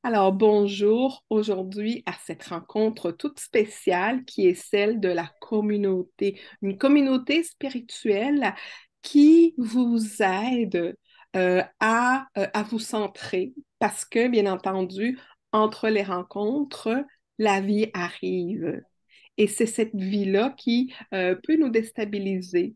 Alors, bonjour aujourd'hui à cette rencontre toute spéciale qui est celle de la communauté, une communauté spirituelle qui vous aide à vous centrer parce que, bien entendu, entre les rencontres, la vie arrive. Et c'est cette vie-là qui peut nous déstabiliser.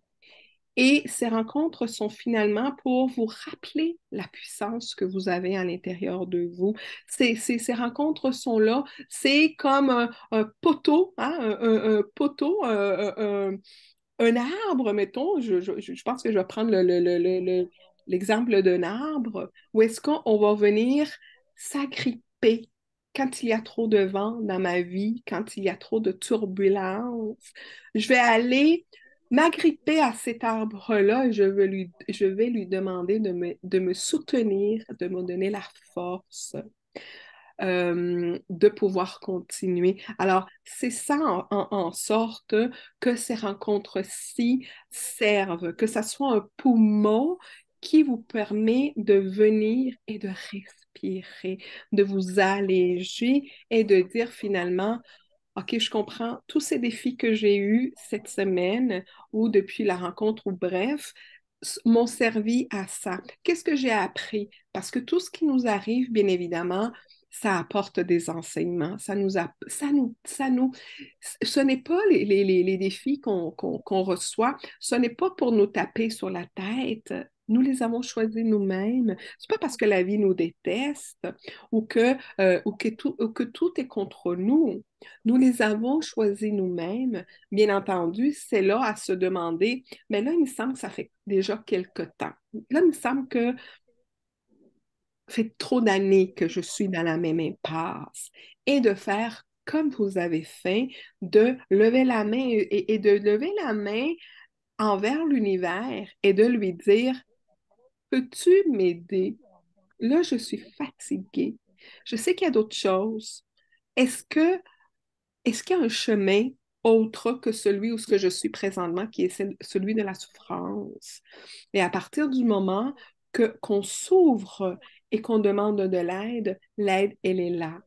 Et ces rencontres sont finalement pour vous rappeler la puissance que vous avez à l'intérieur de vous. Ces rencontres sont là, c'est comme un poteau, hein, un poteau, un arbre, mettons. Je pense que je vais prendre l'exemple d'un arbre, où est-ce qu'on va venir s'agripper quand il y a trop de vent dans ma vie, quand il y a trop de turbulences. Je vais aller m'agripper à cet arbre-là et je vais lui demander de me soutenir, de me donner la force de pouvoir continuer. Alors, c'est ça en sorte que ces rencontres-ci servent, que ça soit un poumon qui vous permet de venir et de respirer, de vous alléger et de dire finalement, OK, je comprends tous ces défis que j'ai eus cette semaine ou depuis la rencontre ou bref, m'ont servi à ça. Qu'est-ce que j'ai appris? Parce que tout ce qui nous arrive, bien évidemment, ça apporte des enseignements. Ce n'est pas les défis qu'on reçoit, ce n'est pas pour nous taper sur la tête. Nous les avons choisis nous-mêmes. C'est pas parce que la vie nous déteste ou que tout est contre nous. Nous les avons choisis nous-mêmes. Bien entendu, c'est là à se demander, mais là, il me semble que ça fait déjà quelque temps. Là, il me semble que ça fait trop d'années que je suis dans la même impasse. Et de faire comme vous avez fait, de lever la main et de lever la main envers l'univers et de lui dire, peux-tu m'aider? Là, je suis fatiguée. Je sais qu'il y a d'autres choses. Est-ce que Est-ce qu'il y a un chemin autre que celui où ce que je suis présentement, qui est celui de la souffrance? Et à partir du moment qu'on s'ouvre et qu'on demande de l'aide, l'aide, elle est là.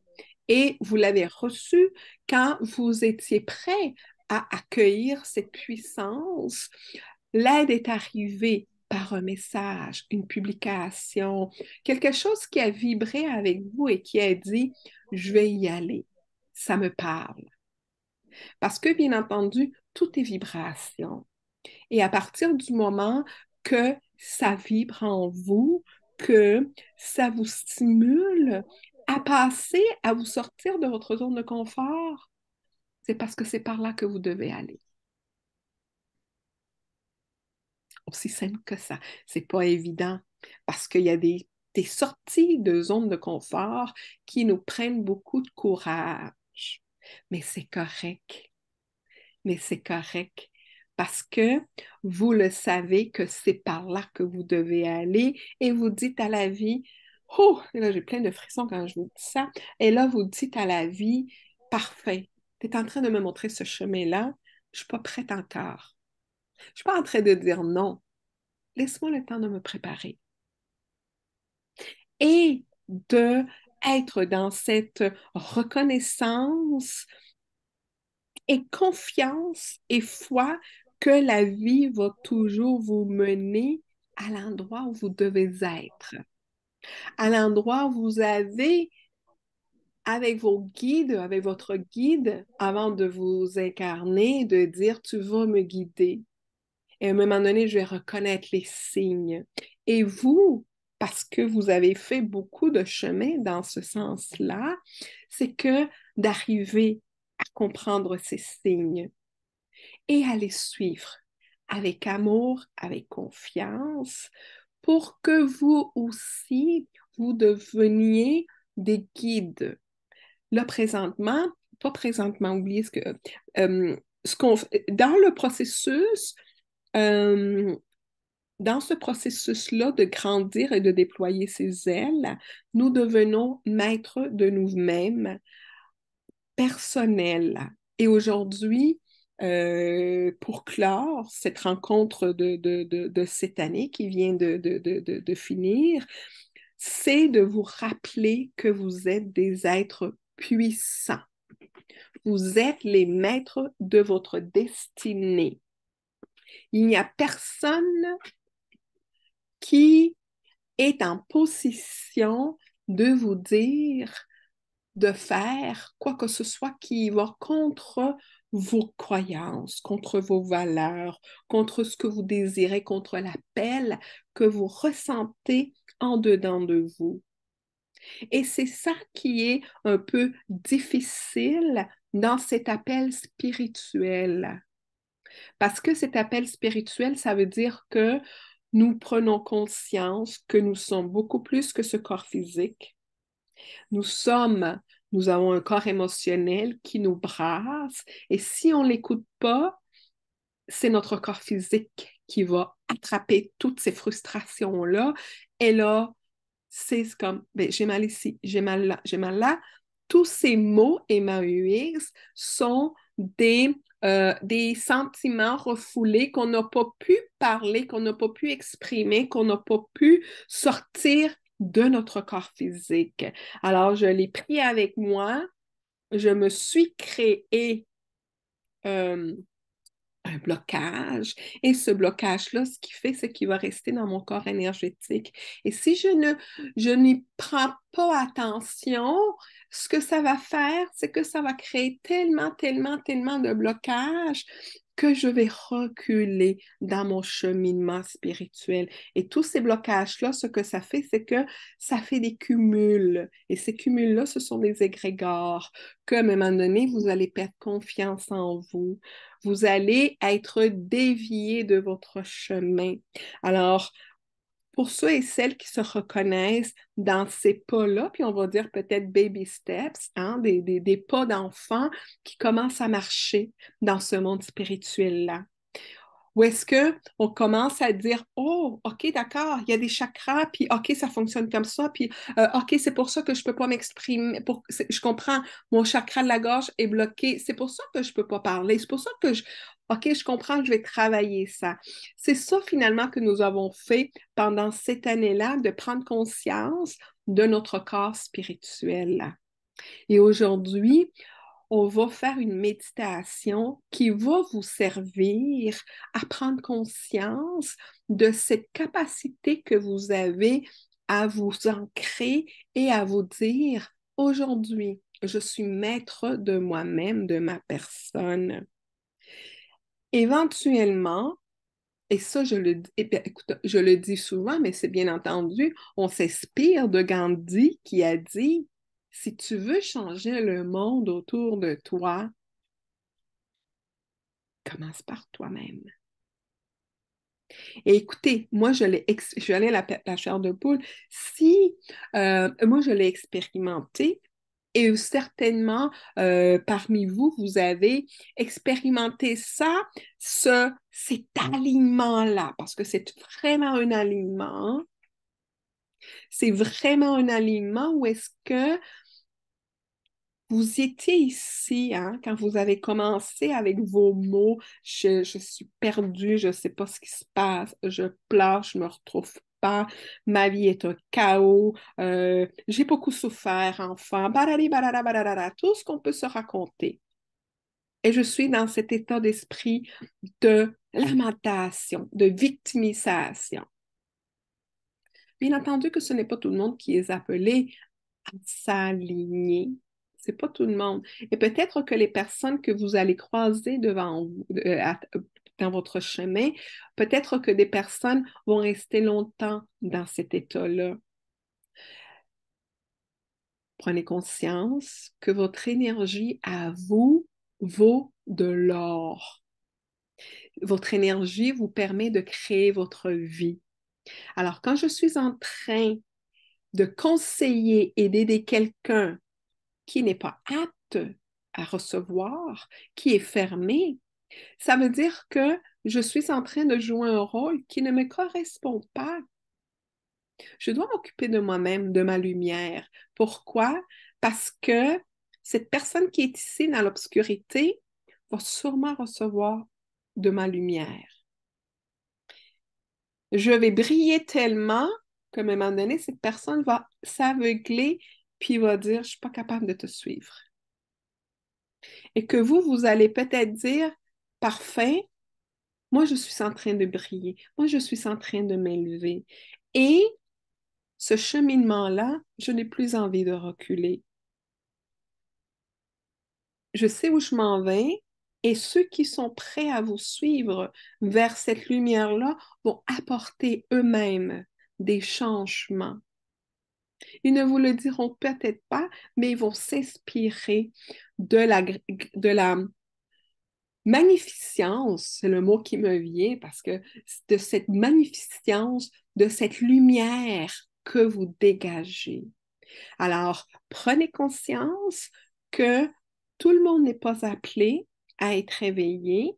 Et vous l'avez reçue quand vous étiez prêt à accueillir cette puissance. L'aide est arrivée par un message, une publication, quelque chose qui a vibré avec vous et qui a dit, je vais y aller. Ça me parle. Parce que, bien entendu, tout est vibration. Et à partir du moment que ça vibre en vous, que ça vous stimule à passer, à vous sortir de votre zone de confort, c'est parce que c'est par là que vous devez aller. Aussi simple que ça. C'est pas évident parce qu'il y a des sorties de zone de confort qui nous prennent beaucoup de courage. Mais c'est correct. Mais c'est correct parce que vous le savez que c'est par là que vous devez aller et vous dites à la vie, oh, et là j'ai plein de frissons quand je vous dis ça, et là vous dites à la vie, parfait, tu es en train de me montrer ce chemin-là, je ne suis pas prête encore. Je ne suis pas en train de dire non. Laisse-moi le temps de me préparer. Et de être dans cette reconnaissance et confiance et foi que la vie va toujours vous mener à l'endroit où vous devez être, à l'endroit où vous avez avec vos guides, avec votre guide, avant de vous incarner, de dire, tu vas me guider. Et à un moment donné, je vais reconnaître les signes. Et vous, parce que vous avez fait beaucoup de chemin dans ce sens-là, c'est que d'arriver à comprendre ces signes et à les suivre avec amour, avec confiance, pour que vous aussi, vous deveniez des guides. Là, présentement, pas présentement, oubliez euh, ce qu'on, dans le processus, euh, dans ce processus-là de grandir et de déployer ses ailes, nous devenons maîtres de nous-mêmes, personnels. Et aujourd'hui, pour clore cette rencontre de cette année qui vient de finir, c'est de vous rappeler que vous êtes des êtres puissants. Vous êtes les maîtres de votre destinée. Il n'y a personne qui est en position de vous dire de faire quoi que ce soit qui va contre vos croyances, contre vos valeurs, contre ce que vous désirez, contre l'appel que vous ressentez en dedans de vous. Et c'est ça qui est un peu difficile dans cet appel spirituel. Parce que cet appel spirituel, ça veut dire que nous prenons conscience que nous sommes beaucoup plus que ce corps physique. Nous avons un corps émotionnel qui nous brasse et si on ne l'écoute pas, c'est notre corps physique qui va attraper toutes ces frustrations-là. Et là, c'est comme, ben, j'ai mal ici, j'ai mal là, j'ai mal là. Tous ces mots MAUX sont des sentiments refoulés qu'on n'a pas pu parler, qu'on n'a pas pu exprimer, qu'on n'a pas pu sortir de notre corps physique. Alors, je l'ai pris avec moi, je me suis créé euh, un blocage. Et ce blocage-là, ce qu'il fait, c'est qu'il va rester dans mon corps énergétique. Et si je n'y prends pas attention, ce que ça va faire, c'est que ça va créer tellement, tellement, tellement de blocages que je vais reculer dans mon cheminement spirituel. Et tous ces blocages-là, ce que ça fait, c'est que ça fait des cumuls. Et ces cumuls-là, ce sont des égrégores que, à un moment donné, vous allez perdre confiance en vous. Vous allez être dévié de votre chemin. Alors, pour ceux et celles qui se reconnaissent dans ces pas-là, puis on va dire peut-être baby steps, hein, des pas d'enfant qui commencent à marcher dans ce monde spirituel-là. Ou est-ce qu'on commence à dire, oh, OK, d'accord, il y a des chakras, puis OK, ça fonctionne comme ça, puis OK, c'est pour ça que je ne peux pas m'exprimer. Je comprends, mon chakra de la gorge est bloqué. C'est pour ça que je ne peux pas parler. C'est pour ça que OK, je comprends, je vais travailler ça. C'est ça finalement que nous avons fait pendant cette année-là, de prendre conscience de notre corps spirituel. Et aujourd'hui, on va faire une méditation qui va vous servir à prendre conscience de cette capacité que vous avez à vous ancrer et à vous dire, aujourd'hui, je suis maître de moi-même, de ma personne. Éventuellement, et ça, écoute, je le dis souvent, mais c'est bien entendu, on s'inspire de Gandhi qui a dit, si tu veux changer le monde autour de toi, commence par toi-même. Et écoutez, moi, je suis allée à la chair de poule. Si, moi, je l'ai expérimenté, et certainement, parmi vous, vous avez expérimenté ça, cet alignement-là, parce que c'est vraiment un alignement. C'est vraiment un alignement où est-ce que vous étiez ici, hein, quand vous avez commencé avec vos mots, je suis perdue, je ne sais pas ce qui se passe, je pleure, je ne me retrouve pas, ma vie est un chaos, j'ai beaucoup souffert, enfant, barari, barara, barara, tout ce qu'on peut se raconter. Et je suis dans cet état d'esprit de lamentation, de victimisation. Bien entendu que ce n'est pas tout le monde qui est appelé à s'aligner. C'est pas tout le monde. Et peut-être que les personnes que vous allez croiser devant vous, dans votre chemin, peut-être que des personnes vont rester longtemps dans cet état-là. Prenez conscience que votre énergie à vous vaut de l'or. Votre énergie vous permet de créer votre vie. Alors, quand je suis en train de conseiller et d'aider quelqu'un qui n'est pas apte à recevoir, qui est fermé, ça veut dire que je suis en train de jouer un rôle qui ne me correspond pas. Je dois m'occuper de moi-même, de ma lumière. Pourquoi? Parce que cette personne qui est ici dans l'obscurité va sûrement recevoir de ma lumière. Je vais briller tellement qu'à un moment donné, cette personne va s'aveugler puis va dire, je ne suis pas capable de te suivre. Et que vous allez peut-être dire, parfait, moi, je suis en train de briller. Moi, je suis en train de m'élever. Et ce cheminement-là, je n'ai plus envie de reculer. Je sais où je m'en vais et ceux qui sont prêts à vous suivre vers cette lumière-là vont apporter eux-mêmes des changements. Ils ne vous le diront peut-être pas, mais ils vont s'inspirer de la magnificence, c'est le mot qui me vient parce que de cette magnificence, de cette lumière que vous dégagez. Alors, prenez conscience que tout le monde n'est pas appelé à être éveillé.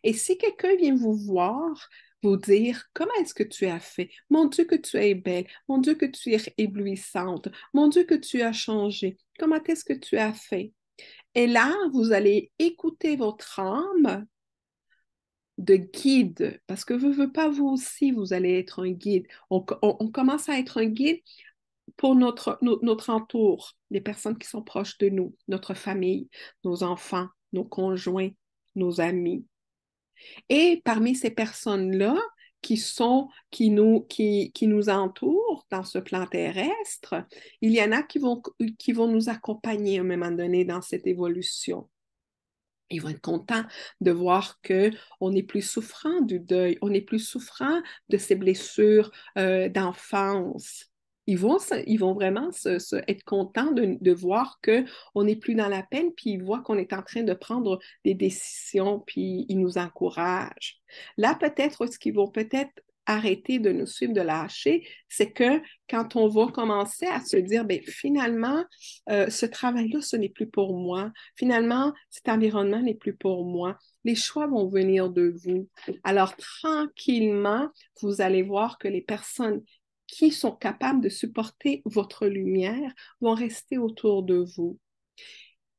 Et si quelqu'un vient vous voir, vous dire comment est-ce que tu as fait? Mon Dieu que tu es belle, mon Dieu que tu es éblouissante, mon Dieu que tu as changé, comment est-ce que tu as fait? Et là, vous allez écouter votre âme de guide, parce que vous pas, vous aussi, vous allez être un guide. On commence à être un guide pour notre entour, les personnes qui sont proches de nous, notre famille, nos enfants, nos conjoints, nos amis. Et parmi ces personnes-là qui nous entourent dans ce plan terrestre, il y en a qui vont nous accompagner à un moment donné dans cette évolution. Ils vont être contents de voir qu'on n'est plus souffrant du deuil, on n'est plus souffrant de ces blessures d'enfance. Ils vont vraiment être contents de voir qu'on n'est plus dans la peine, puis ils voient qu'on est en train de prendre des décisions, puis ils nous encouragent. Là, peut-être, ce qu'ils vont peut-être arrêter de nous suivre, de lâcher, c'est que quand on va commencer à se dire, bien, finalement, ce travail-là, ce n'est plus pour moi. Finalement, cet environnement n'est plus pour moi. Les choix vont venir de vous. Alors, tranquillement, vous allez voir que les personnes qui sont capables de supporter votre lumière vont rester autour de vous.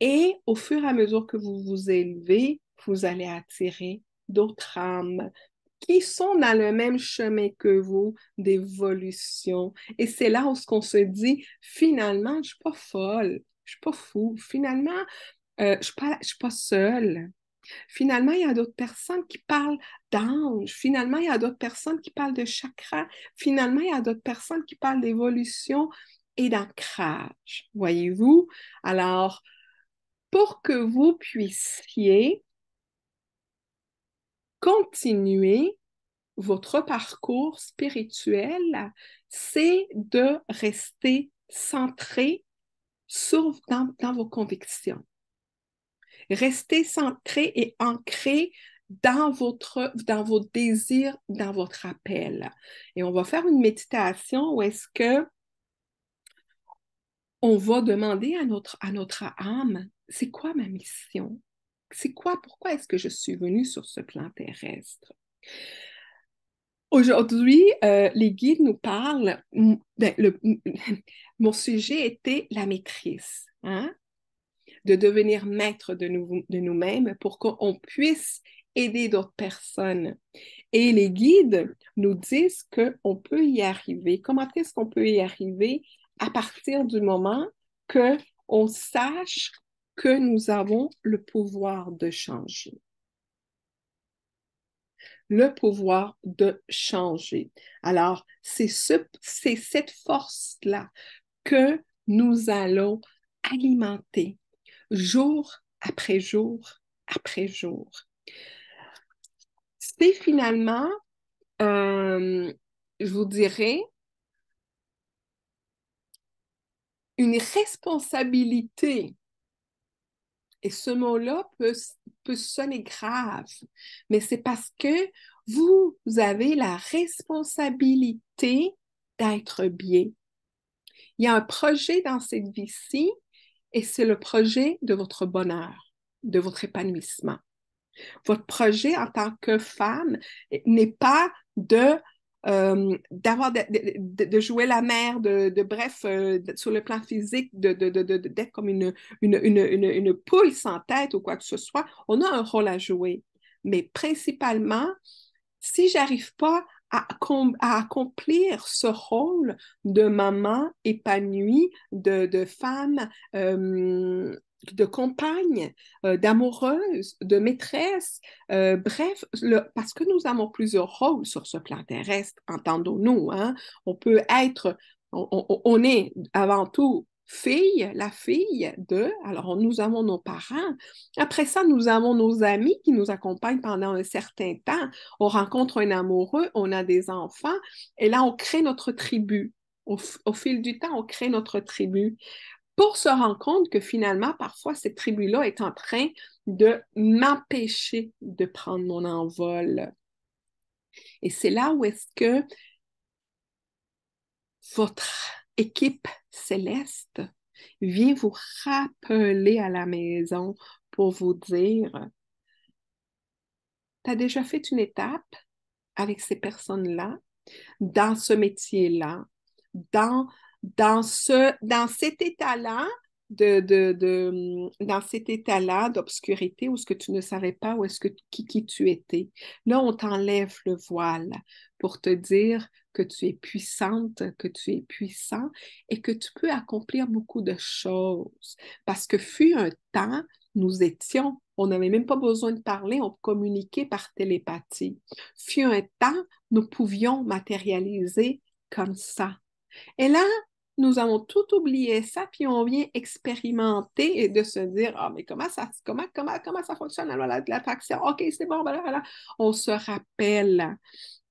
Et au fur et à mesure que vous vous élevez, vous allez attirer d'autres âmes qui sont dans le même chemin que vous d'évolution. Et c'est là où on se dit, finalement, je ne suis pas folle, je ne suis pas fou, finalement, je ne suis pas seule. Finalement, il y a d'autres personnes qui parlent d'anges. Finalement, il y a d'autres personnes qui parlent de chakras. Finalement, il y a d'autres personnes qui parlent d'évolution et d'ancrage. Voyez-vous? Alors, pour que vous puissiez continuer votre parcours spirituel, c'est de rester centré dans vos convictions. Restez centré et ancré dans vos désirs, dans votre appel. Et on va faire une méditation où est-ce que on va demander à notre âme, c'est quoi ma mission? Pourquoi est-ce que je suis venue sur ce plan terrestre? Aujourd'hui, les guides nous parlent, mon sujet était la maîtrise, hein? De devenir maître de nous-mêmes pour qu'on puisse aider d'autres personnes. Et les guides nous disent qu'on peut y arriver. Comment est-ce qu'on peut y arriver? À partir du moment qu'on sache que nous avons le pouvoir de changer. Le pouvoir de changer. Alors, c'est cette force-là que nous allons alimenter jour après jour après jour. C'est finalement, je vous dirais, une responsabilité. Et ce mot-là peut sonner grave, mais c'est parce que vous avez la responsabilité d'être bien. Il y a un projet dans cette vie-ci et c'est le projet de votre bonheur, de votre épanouissement. Votre projet en tant que femme n'est pas de jouer la mère, bref, sur le plan physique, d'être comme une poule sans tête ou quoi que ce soit. On a un rôle à jouer. Mais principalement, si j'arrive pas à accomplir ce rôle de maman épanouie, de femme, de compagne, d'amoureuse, de maîtresse. Bref, parce que nous avons plusieurs rôles sur ce plan terrestre, entendons-nous, hein? On peut être, on est avant tout fille, la fille de, alors nous avons nos parents. Après ça, nous avons nos amis qui nous accompagnent pendant un certain temps. On rencontre un amoureux, on a des enfants, et là, on crée notre tribu. Au fil du temps, on crée notre tribu pour se rendre compte que finalement, parfois, cette tribu-là est en train de m'empêcher de prendre mon envol. Et c'est là où est-ce que votre équipe céleste vient vous rappeler à la maison pour vous dire, tu as déjà fait une étape avec ces personnes-là, dans ce métier-là, dans, dans cet état-là dans cet état-là d'obscurité où ce que tu ne savais pas où est-ce que qui tu étais. Là, on t'enlève le voile pour te dire que tu es puissante, que tu es puissant et que tu peux accomplir beaucoup de choses. Parce que fut un temps, nous étions, on n'avait même pas besoin de parler, on communiquait par télépathie. Fut un temps, nous pouvions matérialiser comme ça. Et là, nous avons tout oublié ça, puis on vient expérimenter et de se dire, ah, mais comment ça fonctionne, alors, l'attraction? OK, c'est bon, ben là. On se rappelle.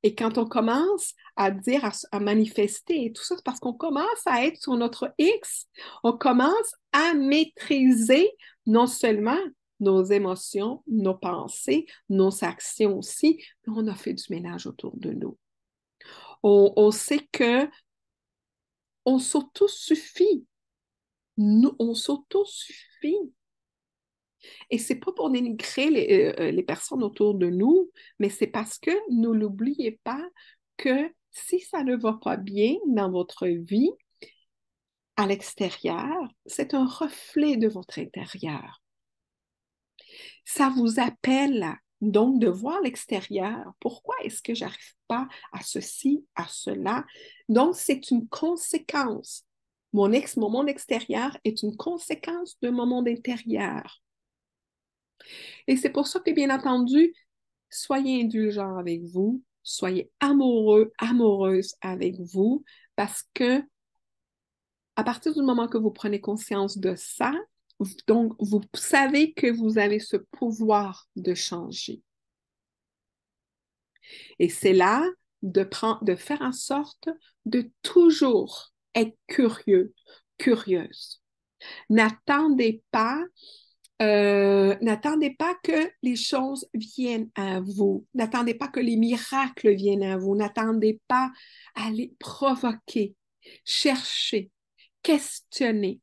Et quand on commence à dire, à manifester et tout ça, c'est parce qu'on commence à être sur notre X, on commence à maîtriser non seulement nos émotions, nos pensées, nos actions aussi, mais on a fait du ménage autour de nous. On sait que on s'autosuffit. Nous, on s'autosuffit. Et c'est pas pour dénigrer les personnes autour de nous, mais c'est parce que ne l'oubliez pas que si ça ne va pas bien dans votre vie, à l'extérieur, c'est un reflet de votre intérieur. Ça vous appelle donc de voir l'extérieur. Pourquoi est-ce que j'arrive pas à ceci, à cela? Donc, c'est une conséquence. Mon monde extérieur est une conséquence de mon monde intérieur. Et c'est pour ça que, bien entendu, soyez indulgents avec vous, soyez amoureux, amoureuse avec vous, parce que à partir du moment que vous prenez conscience de ça, donc vous savez que vous avez ce pouvoir de changer. Et c'est là de faire en sorte de toujours être curieux, curieuse. N'attendez pas n'attendez pas que les choses viennent à vous. N'attendez pas que les miracles viennent à vous. N'attendez pas à les provoquer. Cherchez, questionnez.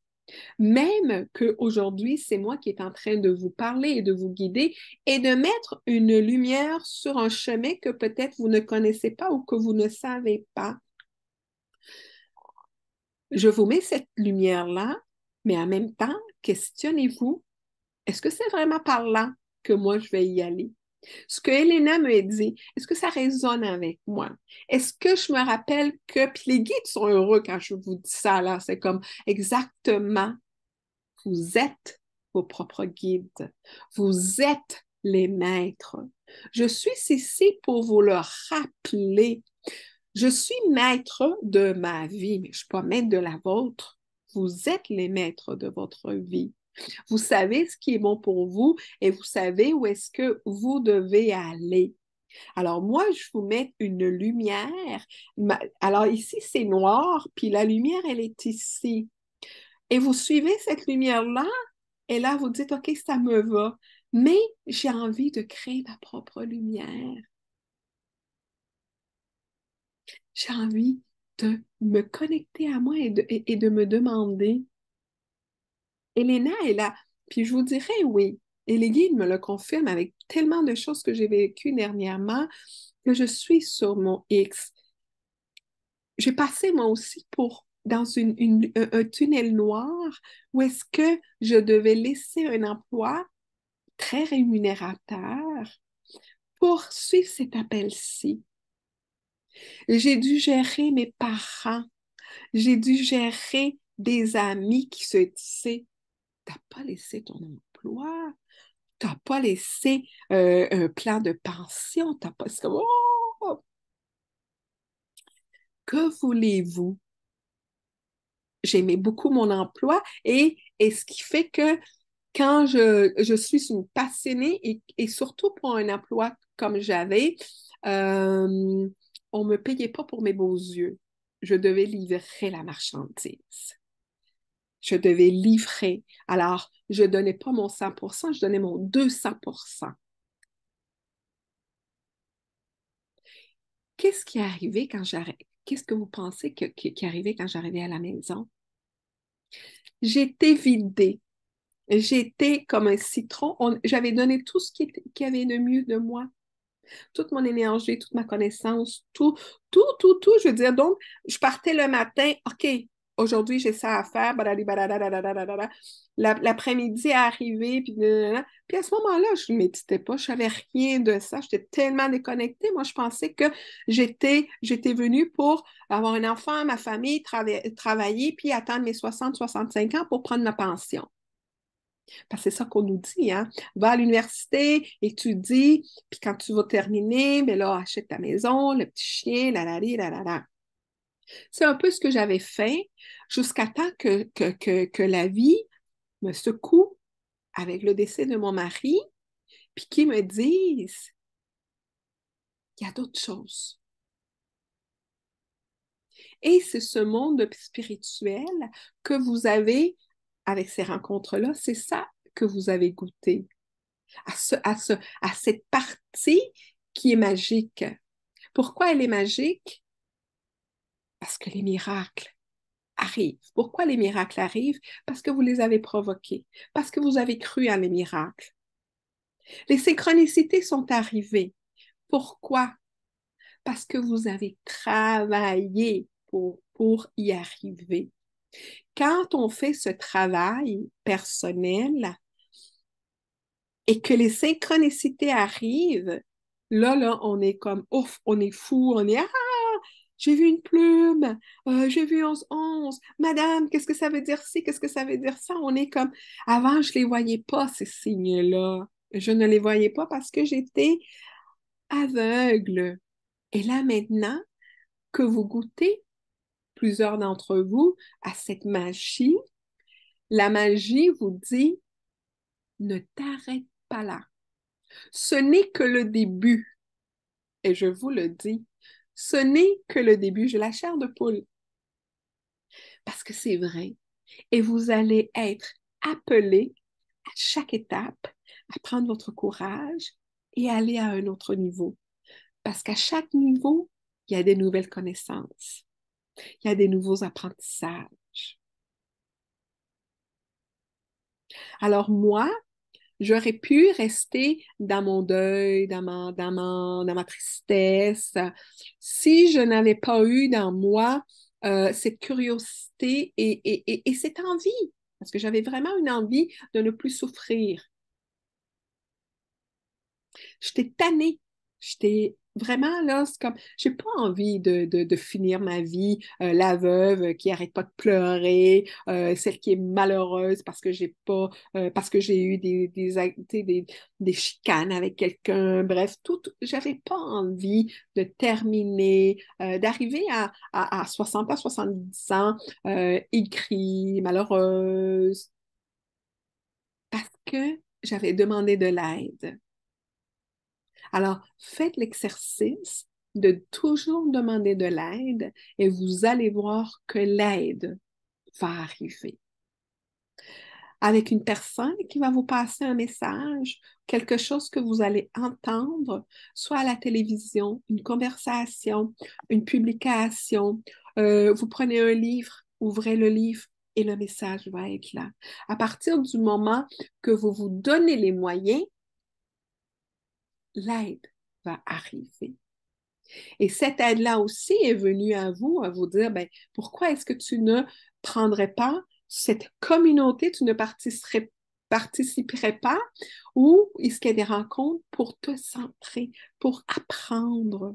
Même qu'aujourd'hui, c'est moi qui est en train de vous parler et de vous guider et de mettre une lumière sur un chemin que peut-être vous ne connaissez pas ou que vous ne savez pas. Je vous mets cette lumière-là, mais en même temps, questionnez-vous. Est-ce que c'est vraiment par là que moi, je vais y aller? Ce que Elena me dit, est-ce que ça résonne avec moi? Est-ce que je me rappelle que, puis les guides sont heureux quand je vous dis ça, là, c'est comme exactement, vous êtes vos propres guides. Vous êtes les maîtres. Je suis ici pour vous le rappeler. Je suis maître de ma vie, mais je ne suis pas maître de la vôtre. Vous êtes les maîtres de votre vie. Vous savez ce qui est bon pour vous et vous savez où est-ce que vous devez aller. Alors moi, je vous mets une lumière. Alors ici, c'est noir, puis la lumière, elle est ici. Et vous suivez cette lumière-là, et là, vous dites, OK, ça me va, mais j'ai envie de créer ma propre lumière. J'ai envie de me connecter à moi et de me demander, Elena est là. Puis je vous dirais oui. Et les guides me le confirment avec tellement de choses que j'ai vécues dernièrement que je suis sur mon X. J'ai passé moi aussi dans un tunnel noir où est-ce que je devais laisser un emploi très rémunérateur pour suivre cet appel-ci. J'ai dû gérer mes parents. J'ai dû gérer des amis qui se disaient, t'as pas laissé ton emploi, t'as pas laissé un plan de pension, t'as pas... C'est comme, oh, que voulez-vous? J'aimais beaucoup mon emploi et ce qui fait que quand je suis une passionnée et surtout pour un emploi comme j'avais, euh, on ne me payait pas pour mes beaux yeux. Je devais livrer la marchandise. Je devais livrer. Alors, je ne donnais pas mon 100%, je donnais mon 200%. Qu'est-ce qui est arrivé quand j'arrive? Qu'est-ce que vous pensez qui est arrivé quand j'arrivais à la maison? J'étais vidée. J'étais comme un citron. J'avais donné tout ce qui avait de mieux de moi. Toute mon énergie, toute ma connaissance, tout. Je veux dire, donc, je partais le matin, OK, aujourd'hui, j'ai ça à faire, badali, badadadadadadada. L'après-midi est arrivé, puis à ce moment-là, je ne méditais pas, je savais rien de ça, j'étais tellement déconnectée. Moi, je pensais que j'étais venue pour avoir un enfant, ma famille, travailler, puis attendre mes 65 ans pour prendre ma pension. Parce que c'est ça qu'on nous dit, hein? Va à l'université, étudie, puis quand tu vas terminer, ben là, achète ta maison, le petit chien, la. C'est un peu ce que j'avais fait jusqu'à temps que la vie me secoue avec le décès de mon mari, puis qu'il me dise, il y a d'autres choses. Et c'est ce monde spirituel que vous avez avec ces rencontres-là, c'est ça que vous avez goûté. À cette partie qui est magique. Pourquoi elle est magique? Parce que les miracles arrivent. Pourquoi les miracles arrivent? Parce que vous les avez provoqués, parce que vous avez cru à les miracles. Les synchronicités sont arrivées. Pourquoi? Parce que vous avez travaillé pour y arriver. Quand on fait ce travail personnel, et que les synchronicités arrivent, là, on est comme, ouf, on est fou, on est, ah, j'ai vu une plume, j'ai vu 11-11, madame, qu'est-ce que ça veut dire ci, qu'est-ce que ça veut dire ça? On est comme, avant, je ne les voyais pas, ces signes-là. Je ne les voyais pas parce que j'étais aveugle. Et là, maintenant que vous goûtez, plusieurs d'entre vous, à cette magie, la magie vous dit, ne t'arrête pas là. Ce n'est que le début. Et je vous le dis, ce n'est que le début. J'ai la chair de poule. Parce que c'est vrai. Et vous allez être appelé à chaque étape à prendre votre courage et aller à un autre niveau. Parce qu'à chaque niveau, il y a des nouvelles connaissances. Il y a des nouveaux apprentissages. Alors moi, j'aurais pu rester dans mon deuil, dans ma tristesse, si je n'avais pas eu dans moi cette curiosité et cette envie, parce que j'avais vraiment une envie de ne plus souffrir. J'étais tannée. J'étais vraiment là, c'est comme, j'ai pas envie de finir ma vie, la veuve qui arrête pas de pleurer, celle qui est malheureuse parce que j'ai pas, parce que j'ai eu des chicanes avec quelqu'un, bref, j'avais pas envie de terminer, d'arriver à 60 ans, 70 ans, écrit, malheureuse, parce que j'avais demandé de l'aide. Alors, faites l'exercice de toujours demander de l'aide et vous allez voir que l'aide va arriver. Avec une personne qui va vous passer un message, quelque chose que vous allez entendre, soit à la télévision, une conversation, une publication. Vous prenez un livre, ouvrez le livre et le message va être là. À partir du moment que vous vous donnez les moyens, l'aide va arriver. Et cette aide-là aussi est venue à vous dire, ben, pourquoi est-ce que tu ne prendrais pas cette communauté, tu ne participerais pas, ou est-ce qu'il y a des rencontres pour te centrer, pour apprendre?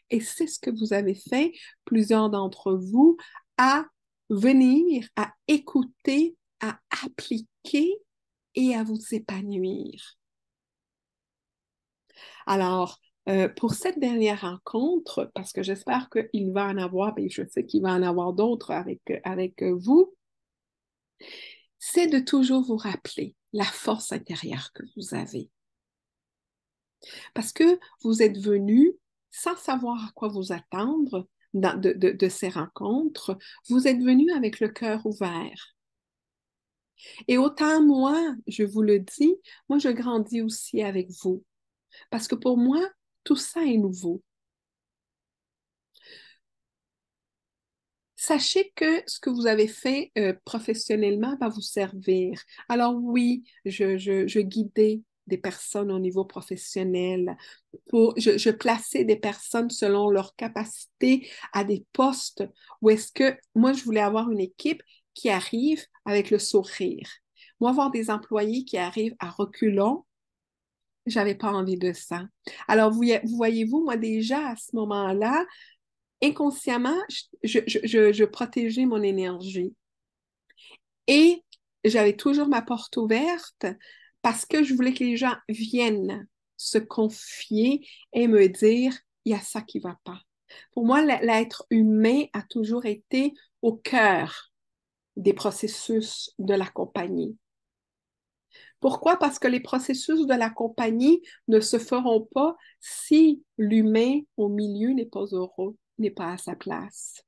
Et c'est ce que vous avez fait, plusieurs d'entre vous, à venir, à écouter, à appliquer et à vous épanouir. Alors, pour cette dernière rencontre, parce que j'espère qu'il va en avoir, et je sais qu'il va en avoir d'autres avec vous, c'est de toujours vous rappeler la force intérieure que vous avez. Parce que vous êtes venu sans savoir à quoi vous attendre de ces rencontres, vous êtes venu avec le cœur ouvert. Et autant moi, je vous le dis, moi je grandis aussi avec vous. Parce que pour moi, tout ça est nouveau. Sachez que ce que vous avez fait professionnellement va vous servir. Alors oui, je guidais des personnes au niveau professionnel. Je plaçais des personnes selon leur capacité à des postes où est-ce que moi, je voulais avoir une équipe qui arrive avec le sourire. Moi, avoir des employés qui arrivent à reculons, j'avais pas envie de ça. Alors, vous voyez-vous, moi déjà à ce moment-là, inconsciemment, je protégeais mon énergie. Et j'avais toujours ma porte ouverte parce que je voulais que les gens viennent se confier et me dire, il y a ça qui ne va pas. Pour moi, l'être humain a toujours été au cœur des processus de la compagnie. Pourquoi? Parce que les processus de la compagnie ne se feront pas si l'humain au milieu n'est pas heureux, n'est pas à sa place.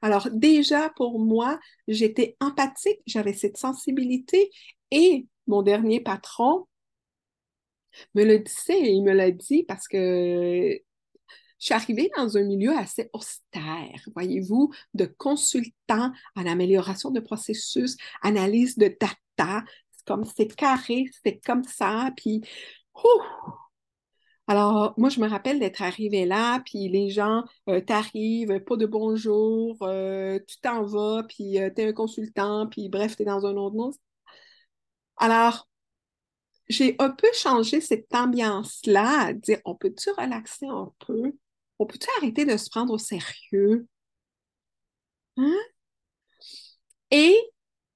Alors déjà, pour moi, j'étais empathique, j'avais cette sensibilité et mon dernier patron me le disait, il me l'a dit parce que je suis arrivée dans un milieu assez austère, voyez-vous, de consultant en amélioration de processus, analyse de data, c'est comme c'est carré, c'est comme ça, puis ouf. Alors, moi, je me rappelle d'être arrivée là, puis les gens t'arrivent, pas de bonjour, tu t'en vas, puis t'es un consultant, puis bref, t'es dans un autre monde. Alors, j'ai un peu changé cette ambiance-là, à dire, on peut-tu relaxer un peu? On peut-tu arrêter de se prendre au sérieux? Hein? Et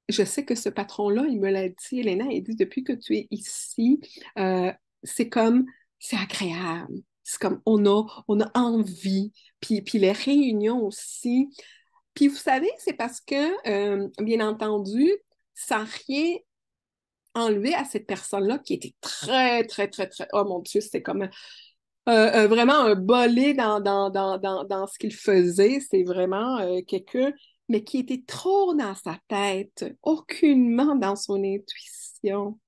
je sais que ce patron-là, il me l'a dit, Elena, il dit, depuis que tu es ici, euh, c'est comme, c'est agréable. C'est comme, on a envie. Puis les réunions aussi. Puis vous savez, c'est parce que, bien entendu, sans rien enlever à cette personne-là qui était très, très, très, très, oh mon Dieu, c'était comme vraiment un bolé dans ce qu'il faisait. C'est vraiment quelqu'un, mais qui était trop dans sa tête, aucunement dans son intuition.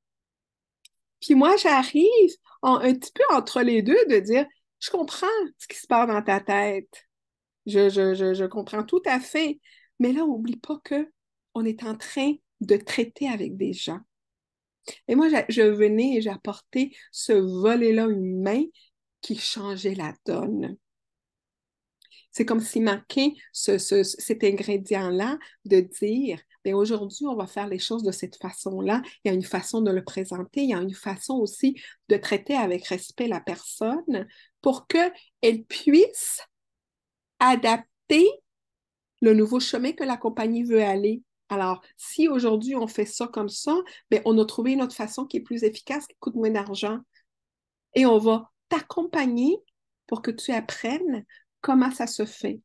Puis moi, j'arrive un petit peu entre les deux de dire, je comprends ce qui se passe dans ta tête. Je comprends tout à fait. Mais là, oublie pas que on est en train de traiter avec des gens. Et moi, je venais et j'apportais ce volet-là humain qui changeait la donne. C'est comme s'il manquait cet ingrédient-là de dire, bien, aujourd'hui, on va faire les choses de cette façon-là. Il y a une façon de le présenter, il y a une façon aussi de traiter avec respect la personne pour qu'elle puisse adapter le nouveau chemin que la compagnie veut aller. Alors, si aujourd'hui on fait ça comme ça, bien, on a trouvé une autre façon qui est plus efficace, qui coûte moins d'argent. Et on va t'accompagner pour que tu apprennes comment ça se fait.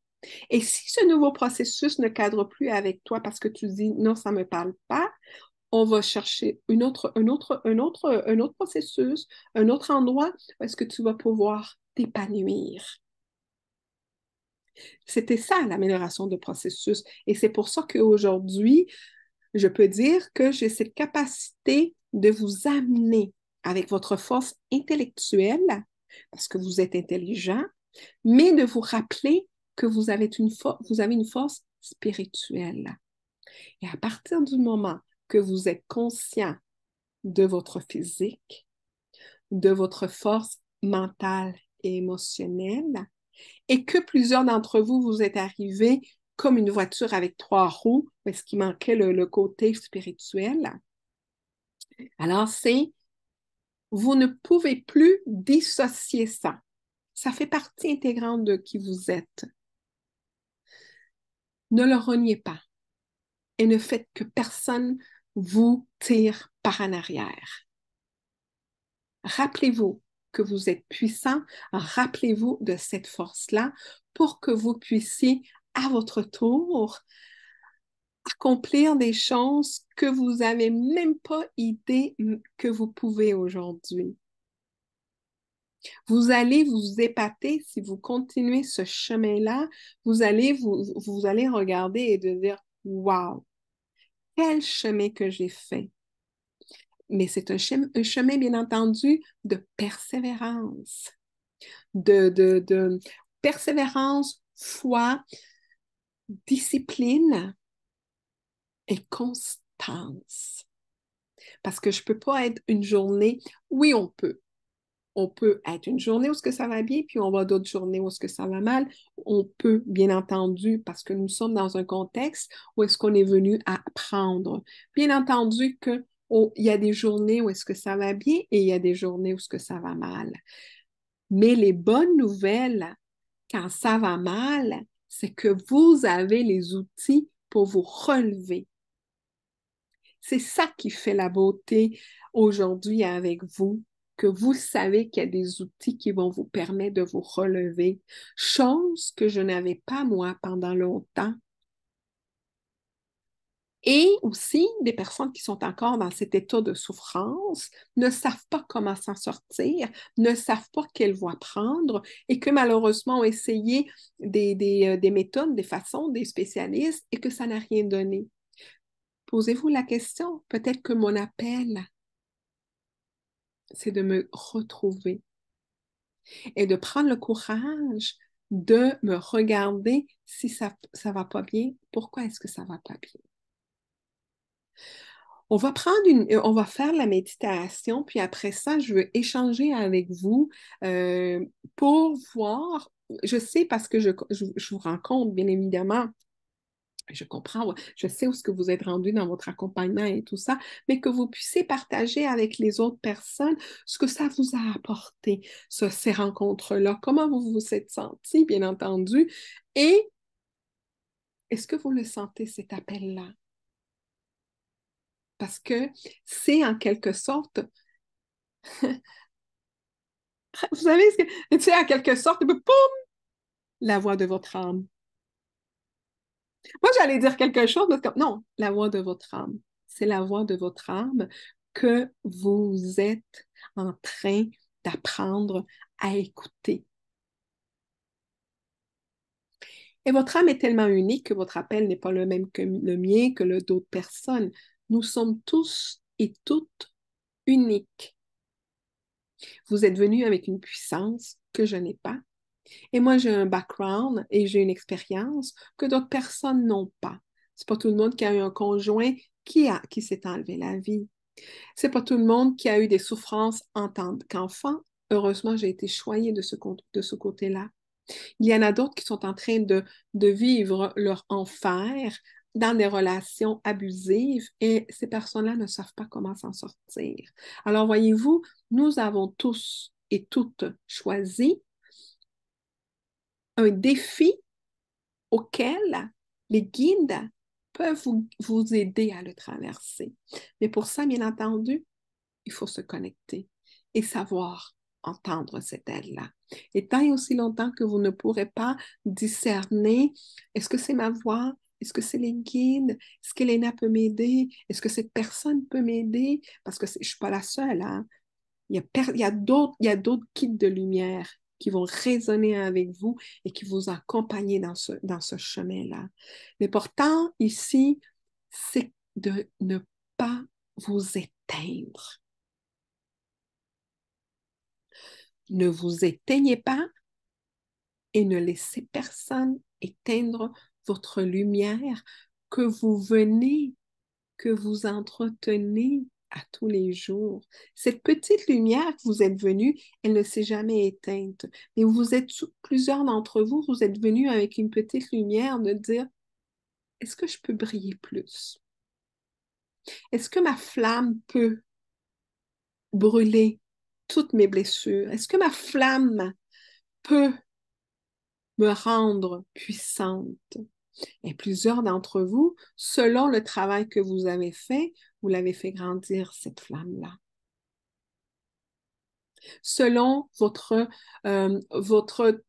Et si ce nouveau processus ne cadre plus avec toi parce que tu dis non, ça ne me parle pas, on va chercher un autre processus, un autre endroit où est-ce que tu vas pouvoir t'épanouir. C'était ça, l'amélioration de processus. Et c'est pour ça qu'aujourd'hui, je peux dire que j'ai cette capacité de vous amener avec votre force intellectuelle, parce que vous êtes intelligent, mais de vous rappeler que vous avez une force spirituelle. Et à partir du moment que vous êtes conscient de votre physique, de votre force mentale et émotionnelle, et que plusieurs d'entre vous, vous êtes arrivés comme une voiture avec trois roues, parce qu'il manquait le côté spirituel. Alors, vous ne pouvez plus dissocier ça. Ça fait partie intégrante de qui vous êtes. Ne le reniez pas et ne faites que personne vous tire par en arrière. Rappelez-vous que vous êtes puissant, rappelez-vous de cette force-là pour que vous puissiez, à votre tour, accomplir des choses que vous n'avez même pas idée que vous pouvez aujourd'hui. Vous allez vous épater si vous continuez ce chemin-là. Vous allez regarder et de dire, wow, quel chemin que j'ai fait. Mais c'est un chemin, bien entendu, de persévérance, de persévérance, foi, discipline et constance. Parce que je ne peux pas être une journée, oui, on peut. On peut être une journée où ce que ça va bien, puis on va d'autres journées où ce que ça va mal. On peut, bien entendu, parce que nous sommes dans un contexte où est-ce qu'on est venu apprendre. Bien entendu que il y a des journées où est-ce que ça va bien et il y a des journées où ce que ça va mal. Mais les bonnes nouvelles, quand ça va mal, c'est que vous avez les outils pour vous relever. C'est ça qui fait la beauté aujourd'hui avec vous, que vous savez qu'il y a des outils qui vont vous permettre de vous relever, chose que je n'avais pas moi pendant longtemps. Et aussi, des personnes qui sont encore dans cet état de souffrance ne savent pas comment s'en sortir, ne savent pas quelle voie prendre et que malheureusement ont essayé des méthodes, des façons, des spécialistes et que ça n'a rien donné. Posez-vous la question, peut-être que mon appel, c'est de me retrouver et de prendre le courage de me regarder si ça ne va pas bien, pourquoi est-ce que ça ne va pas bien. On va faire la méditation, puis après ça, je veux échanger avec vous pour voir, je sais parce que je vous rencontre, bien évidemment, je comprends, je sais où ce que vous êtes rendu dans votre accompagnement et tout ça, mais que vous puissiez partager avec les autres personnes ce que ça vous a apporté, ces rencontres-là, comment vous vous êtes senti, bien entendu, et est-ce que vous le sentez, cet appel-là? Parce que c'est en quelque sorte, vous savez, c'est en quelque sorte, poum, la voix de votre âme. Moi, j'allais dire quelque chose, mais comme, non, la voix de votre âme. C'est la voix de votre âme que vous êtes en train d'apprendre à écouter. Et votre âme est tellement unique que votre appel n'est pas le même que le mien, que le d'autres personnes. Nous sommes tous et toutes uniques. Vous êtes venus avec une puissance que je n'ai pas. Et moi, j'ai un background et j'ai une expérience que d'autres personnes n'ont pas. C'est pas tout le monde qui a eu un conjoint qui s'est enlevé la vie. C'est pas tout le monde qui a eu des souffrances en tant qu'enfant. Heureusement, j'ai été choyée de ce côté-là. Il y en a d'autres qui sont en train de vivre leur enfer dans des relations abusives et ces personnes-là ne savent pas comment s'en sortir. Alors, voyez-vous, nous avons tous et toutes choisi un défi auquel les guides peuvent vous aider à le traverser. Mais pour ça, bien entendu, il faut se connecter et savoir entendre cette aide-là. Et tant et aussi longtemps que vous ne pourrez pas discerner, est-ce que c'est ma voix? Est-ce que c'est les guides? Est-ce qu'Elena peut m'aider? Est-ce que cette personne peut m'aider? Parce que je ne suis pas la seule, hein? Il y a d'autres guides de lumière qui vont résonner avec vous et qui vous accompagner dans ce chemin-là. L'important ici, c'est de ne pas vous éteindre. Ne vous éteignez pas et ne laissez personne éteindre votre lumière que vous venez, que vous entretenez à tous les jours. Cette petite lumière que vous êtes venue, elle ne s'est jamais éteinte. Mais plusieurs d'entre vous, vous êtes venus avec une petite lumière de dire, est-ce que je peux briller plus? Est-ce que ma flamme peut brûler toutes mes blessures? Est-ce que ma flamme peut me rendre puissante. Et plusieurs d'entre vous, selon le travail que vous avez fait, vous l'avez fait grandir, cette flamme-là. Selon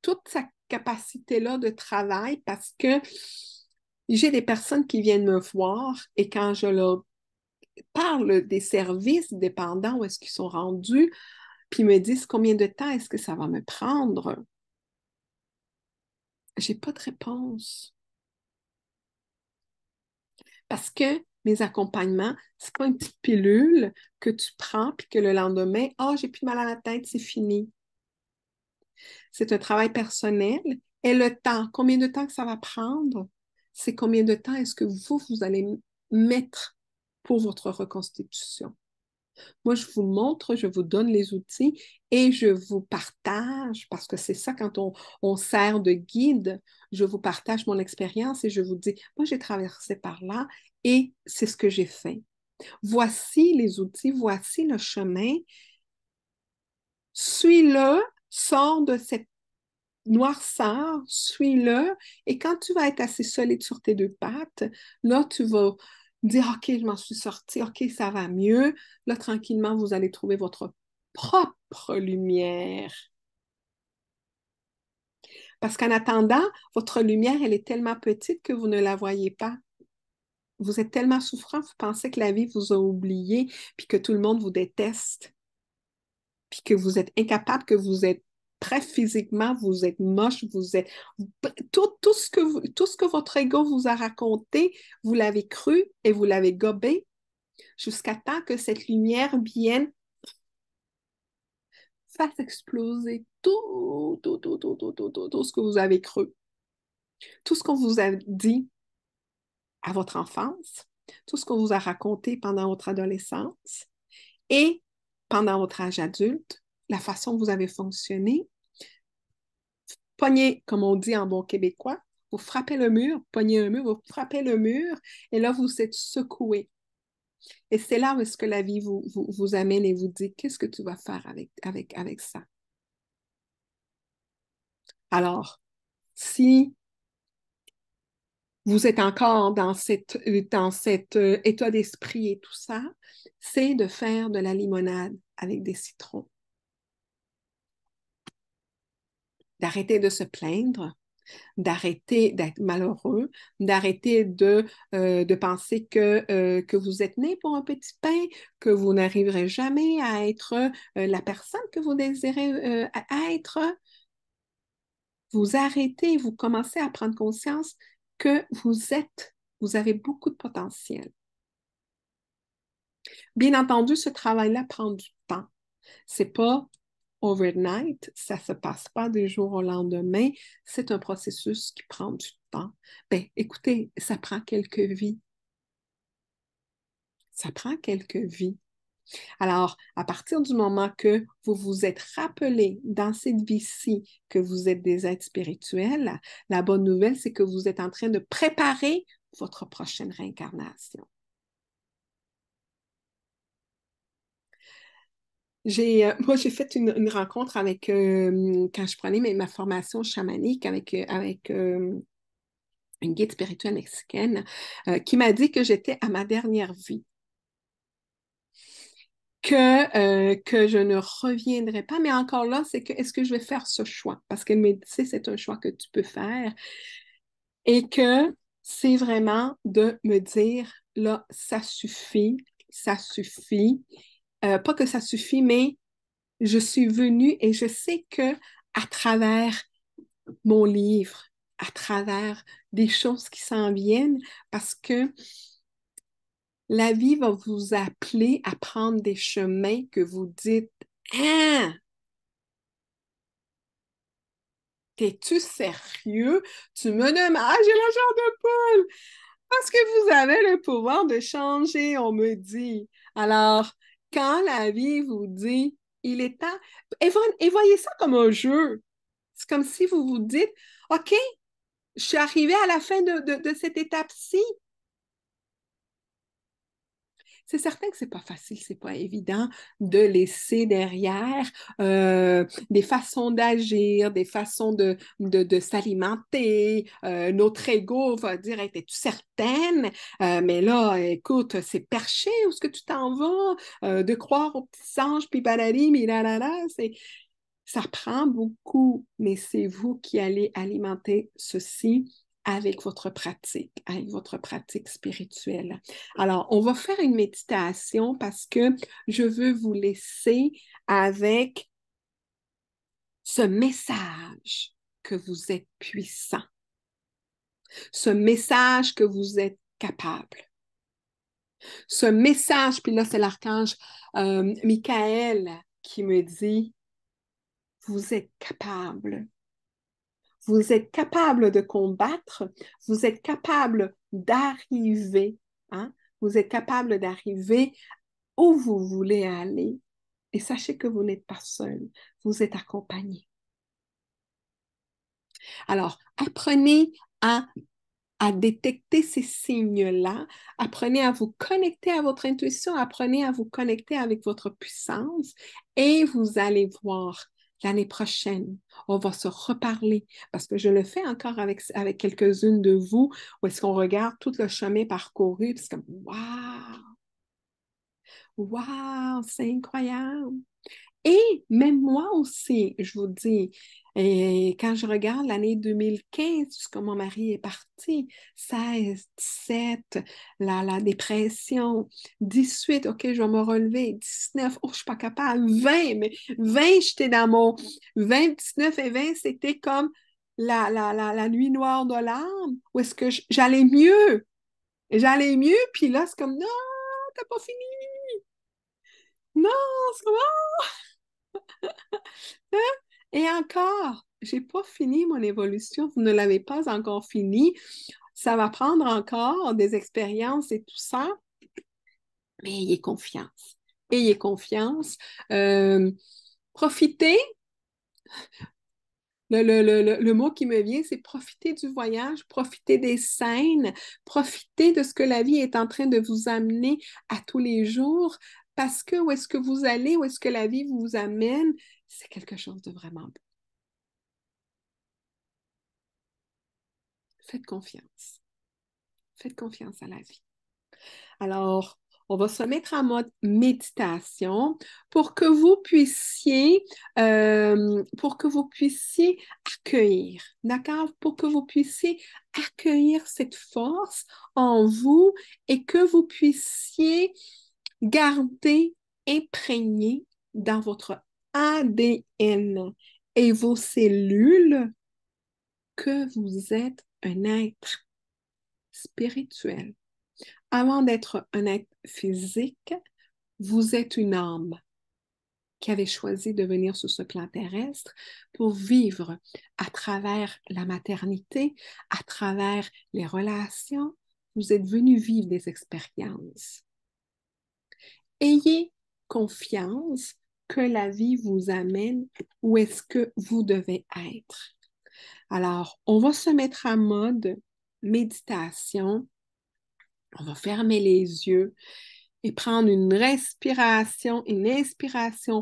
toute sa capacité-là de travail, parce que j'ai des personnes qui viennent me voir et quand je leur parle des services dépendants, où est-ce qu'ils sont rendus, puis ils me disent combien de temps est-ce que ça va me prendre, j'ai pas de réponse. Parce que mes accompagnements, c'est pas une petite pilule que tu prends puis que le lendemain, oh, j'ai plus de mal à la tête, c'est fini. C'est un travail personnel. Et le temps, combien de temps que ça va prendre? C'est combien de temps est-ce que vous allez mettre pour votre reconstitution? Moi, je vous montre, je vous donne les outils et je vous partage, parce que c'est ça quand on sert de guide, je vous partage mon expérience et je vous dis, moi, j'ai traversé par là et c'est ce que j'ai fait. Voici les outils, voici le chemin. Suis-le, sors de cette noirceur, suis-le, et quand tu vas être assez solide sur tes deux pattes, là, tu vas dire, OK, je m'en suis sortie, OK, ça va mieux. Là, tranquillement, vous allez trouver votre propre lumière. Parce qu'en attendant, votre lumière, elle est tellement petite que vous ne la voyez pas. Vous êtes tellement souffrant, vous pensez que la vie vous a oublié, puis que tout le monde vous déteste, puis que vous êtes incapable, que vous êtes prêt physiquement, vous êtes moche, vous êtes tout ce que votre ego vous a raconté, vous l'avez cru et vous l'avez gobé jusqu'à temps que cette lumière vienne fasse exploser tout ce que vous avez cru, tout ce qu'on vous a dit à votre enfance, tout ce qu'on vous a raconté pendant votre adolescence et pendant votre âge adulte, la façon que vous avez fonctionné. Pognez, comme on dit en bon québécois, vous frappez le mur, pognez un mur, vous frappez le mur, et là, vous êtes secoué. Et c'est là où est-ce que la vie vous amène et vous dit, qu'est-ce que tu vas faire avec ça? Alors, si vous êtes encore dans cet état d'esprit et tout ça, c'est de faire de la limonade avec des citrons. D'arrêter de se plaindre, d'arrêter d'être malheureux, d'arrêter de penser que vous êtes né pour un petit pain, que vous n'arriverez jamais à être la personne que vous désirez être. Vous arrêtez, vous commencez à prendre conscience que vous avez beaucoup de potentiel. Bien entendu, ce travail-là prend du temps. C'est pas overnight, ça se passe pas du jour au lendemain, c'est un processus qui prend du temps. Ben, écoutez, ça prend quelques vies. Ça prend quelques vies. Alors, à partir du moment que vous vous êtes rappelé dans cette vie-ci que vous êtes des êtres spirituels, la bonne nouvelle, c'est que vous êtes en train de préparer votre prochaine réincarnation. Moi, j'ai fait une rencontre avec, quand je prenais ma formation chamanique avec une guide spirituelle mexicaine qui m'a dit que j'étais à ma dernière vie, que je ne reviendrai pas. Mais encore là, c'est que est-ce que je vais faire ce choix? Parce qu'elle me dit, c'est un choix que tu peux faire et que c'est vraiment de me dire, là, ça suffit, ça suffit. Pas que ça suffit, mais je suis venue et je sais que à travers mon livre, à travers des choses qui s'en viennent, parce que la vie va vous appeler à prendre des chemins que vous dites, ah, t'es-tu sérieux? Tu me demandes, ah, j'ai la chair de poule, parce que vous avez le pouvoir de changer, on me dit. Alors, quand la vie vous dit, il est temps, et voyez ça comme un jeu. C'est comme si vous vous dites, OK, je suis arrivée à la fin de cette étape-ci. c'est certain que c'est pas facile, c'est pas évident de laisser derrière des façons d'agir, des façons de s'alimenter. Notre ego va dire, hey, es-tu certaine? Mais là, écoute, c'est perché, où est-ce que tu t'en vas? De croire aux petits anges, puis balali, mais là, ça prend beaucoup, mais c'est vous qui allez alimenter ceci avec votre pratique spirituelle. Alors, on va faire une méditation parce que je veux vous laisser avec ce message que vous êtes puissant, ce message que vous êtes capable, ce message, puis là, c'est l'archange Michael qui me dit, vous êtes capable. Vous êtes capable de combattre, vous êtes capable d'arriver, hein? Vous êtes capable d'arriver où vous voulez aller. Et sachez que vous n'êtes pas seul, vous êtes accompagné. Alors, apprenez à détecter ces signes-là, apprenez à vous connecter à votre intuition, apprenez à vous connecter avec votre puissance et vous allez voir l'année prochaine, on va se reparler parce que je le fais encore avec quelques-unes de vous où est-ce qu'on regarde tout le chemin parcouru, puis c'est comme waouh, waouh, c'est incroyable. Et même moi aussi, je vous dis, et quand je regarde l'année 2015, quand mon mari est parti, 16, 17, la dépression, 18, OK, je vais me relever, 19, oh, je suis pas capable, 20, mais 20, j'étais dans mon 20, 19 et 20, c'était comme la nuit noire de l'âme, où est-ce que j'allais mieux, puis là, c'est comme, non, t'as pas fini, non, c'est comme, hein? Et encore, j'ai pas fini mon évolution, vous ne l'avez pas encore fini. Ça va prendre encore des expériences et tout ça, mais ayez confiance. Ayez confiance. Euh, profitez. Le mot qui me vient, c'est profiter du voyage, profiter des scènes, profiter de ce que la vie est en train de vous amener à tous les jours, parce que où est-ce que vous allez, où est-ce que la vie vous amène, c'est quelque chose de vraiment beau. Faites confiance. Faites confiance à la vie. Alors, on va se mettre en mode méditation pour que vous puissiez accueillir, d'accord? Pour que vous puissiez accueillir cette force en vous et que vous puissiez garder imprégné dans votre ADN et vos cellules que vous êtes un être spirituel. Avant d'être un être physique, vous êtes une âme qui avait choisi de venir sur ce plan terrestre pour vivre à travers la maternité, à travers les relations. Vous êtes venu vivre des expériences. Ayez confiance que la vie vous amène où est-ce que vous devez être. Alors, on va se mettre en mode méditation. On va fermer les yeux et prendre une inspiration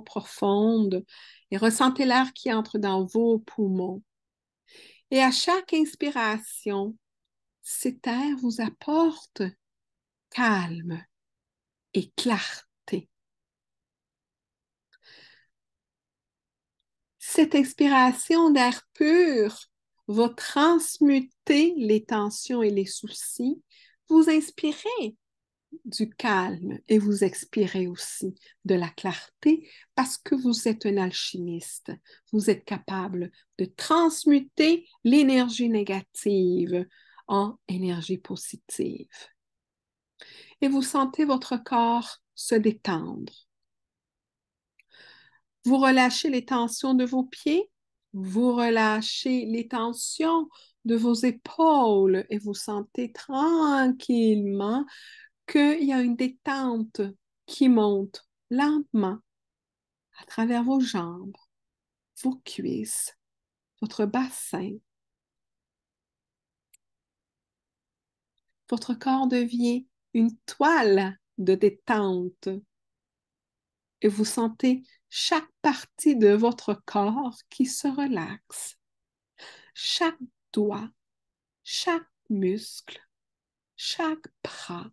profonde et ressentez l'air qui entre dans vos poumons. Et à chaque inspiration, cet air vous apporte calme et clarté. Cette inspiration d'air pur va transmuter les tensions et les soucis. Vous inspirez du calme et vous expirez aussi de la clarté parce que vous êtes un alchimiste. Vous êtes capable de transmuter l'énergie négative en énergie positive. Et vous sentez votre corps se détendre. Vous relâchez les tensions de vos pieds, vous relâchez les tensions de vos épaules et vous sentez tranquillement qu'il y a une détente qui monte lentement à travers vos jambes, vos cuisses, votre bassin. Votre corps devient une toile de détente et vous sentez chaque partie de votre corps qui se relaxe, chaque doigt, chaque muscle, chaque bras,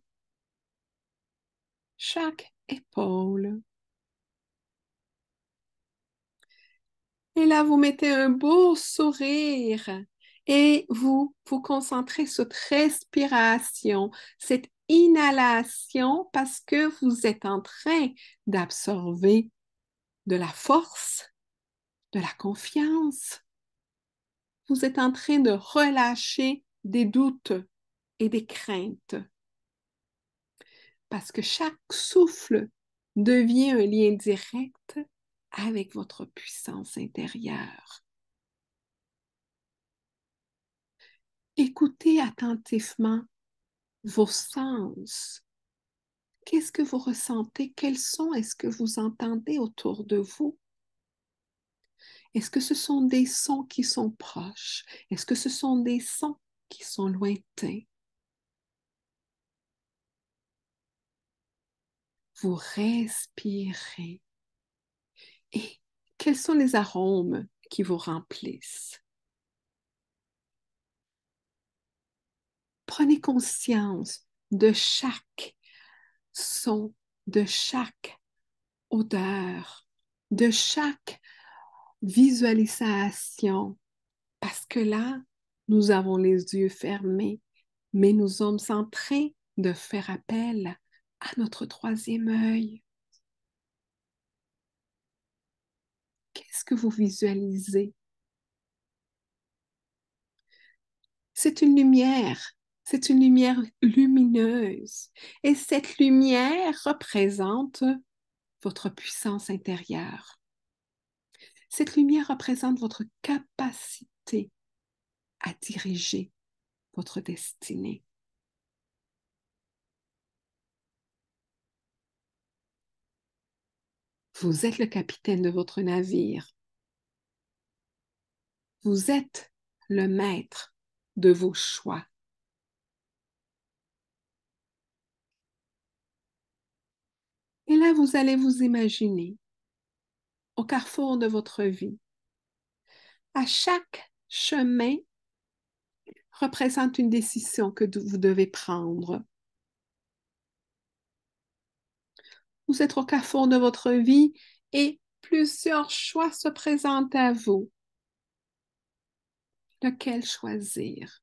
chaque épaule. Et là, vous mettez un beau sourire et vous vous concentrez sur cette respiration, cette inhalation parce que vous êtes en train d'absorber de la force, de la confiance. Vous êtes en train de relâcher des doutes et des craintes parce que chaque souffle devient un lien direct avec votre puissance intérieure. Écoutez attentivement vos sens. Qu'est-ce que vous ressentez? Quels sons est-ce que vous entendez autour de vous? Est-ce que ce sont des sons qui sont proches? Est-ce que ce sont des sons qui sont lointains? Vous respirez. Et quels sont les arômes qui vous remplissent? Prenez conscience de chaque son, de chaque odeur, de chaque visualisation, parce que là, nous avons les yeux fermés, mais nous sommes en train de faire appel à notre troisième œil. Qu'est-ce que vous visualisez? C'est une lumière lumineuse. Et cette lumière représente votre puissance intérieure. Cette lumière représente votre capacité à diriger votre destinée. Vous êtes le capitaine de votre navire. Vous êtes le maître de vos choix. Et là, vous allez vous imaginer au carrefour de votre vie. À chaque chemin représente une décision que vous devez prendre. Vous êtes au carrefour de votre vie et plusieurs choix se présentent à vous. Lequel choisir?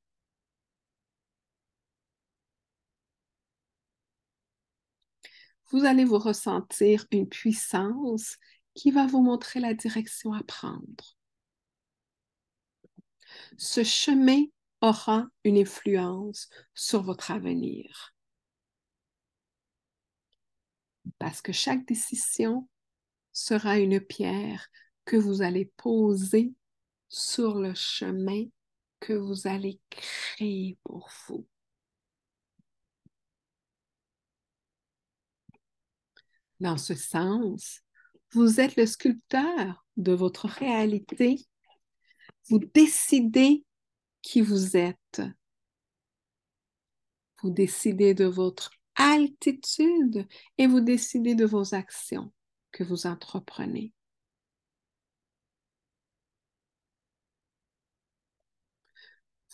Vous allez vous ressentir une puissance qui va vous montrer la direction à prendre. Ce chemin aura une influence sur votre avenir. Parce que chaque décision sera une pierre que vous allez poser sur le chemin que vous allez créer pour vous. Dans ce sens, vous êtes le sculpteur de votre réalité. Vous décidez qui vous êtes. Vous décidez de votre altitude et vous décidez de vos actions que vous entreprenez.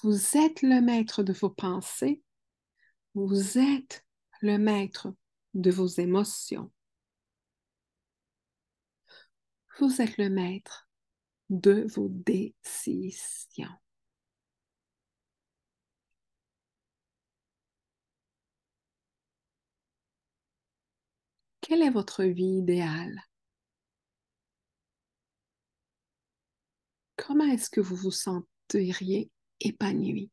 Vous êtes le maître de vos pensées. Vous êtes le maître de vos émotions. Vous êtes le maître de vos décisions. Quelle est votre vie idéale? Comment est-ce que vous vous senteriez épanoui?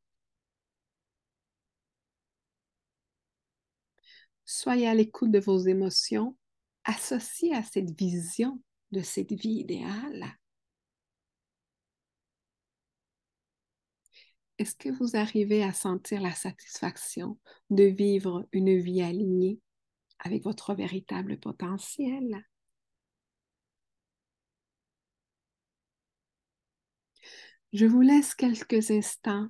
Soyez à l'écoute de vos émotions associées à cette vision de cette vie idéale. Est-ce que vous arrivez à sentir la satisfaction de vivre une vie alignée avec votre véritable potentiel? Je vous laisse quelques instants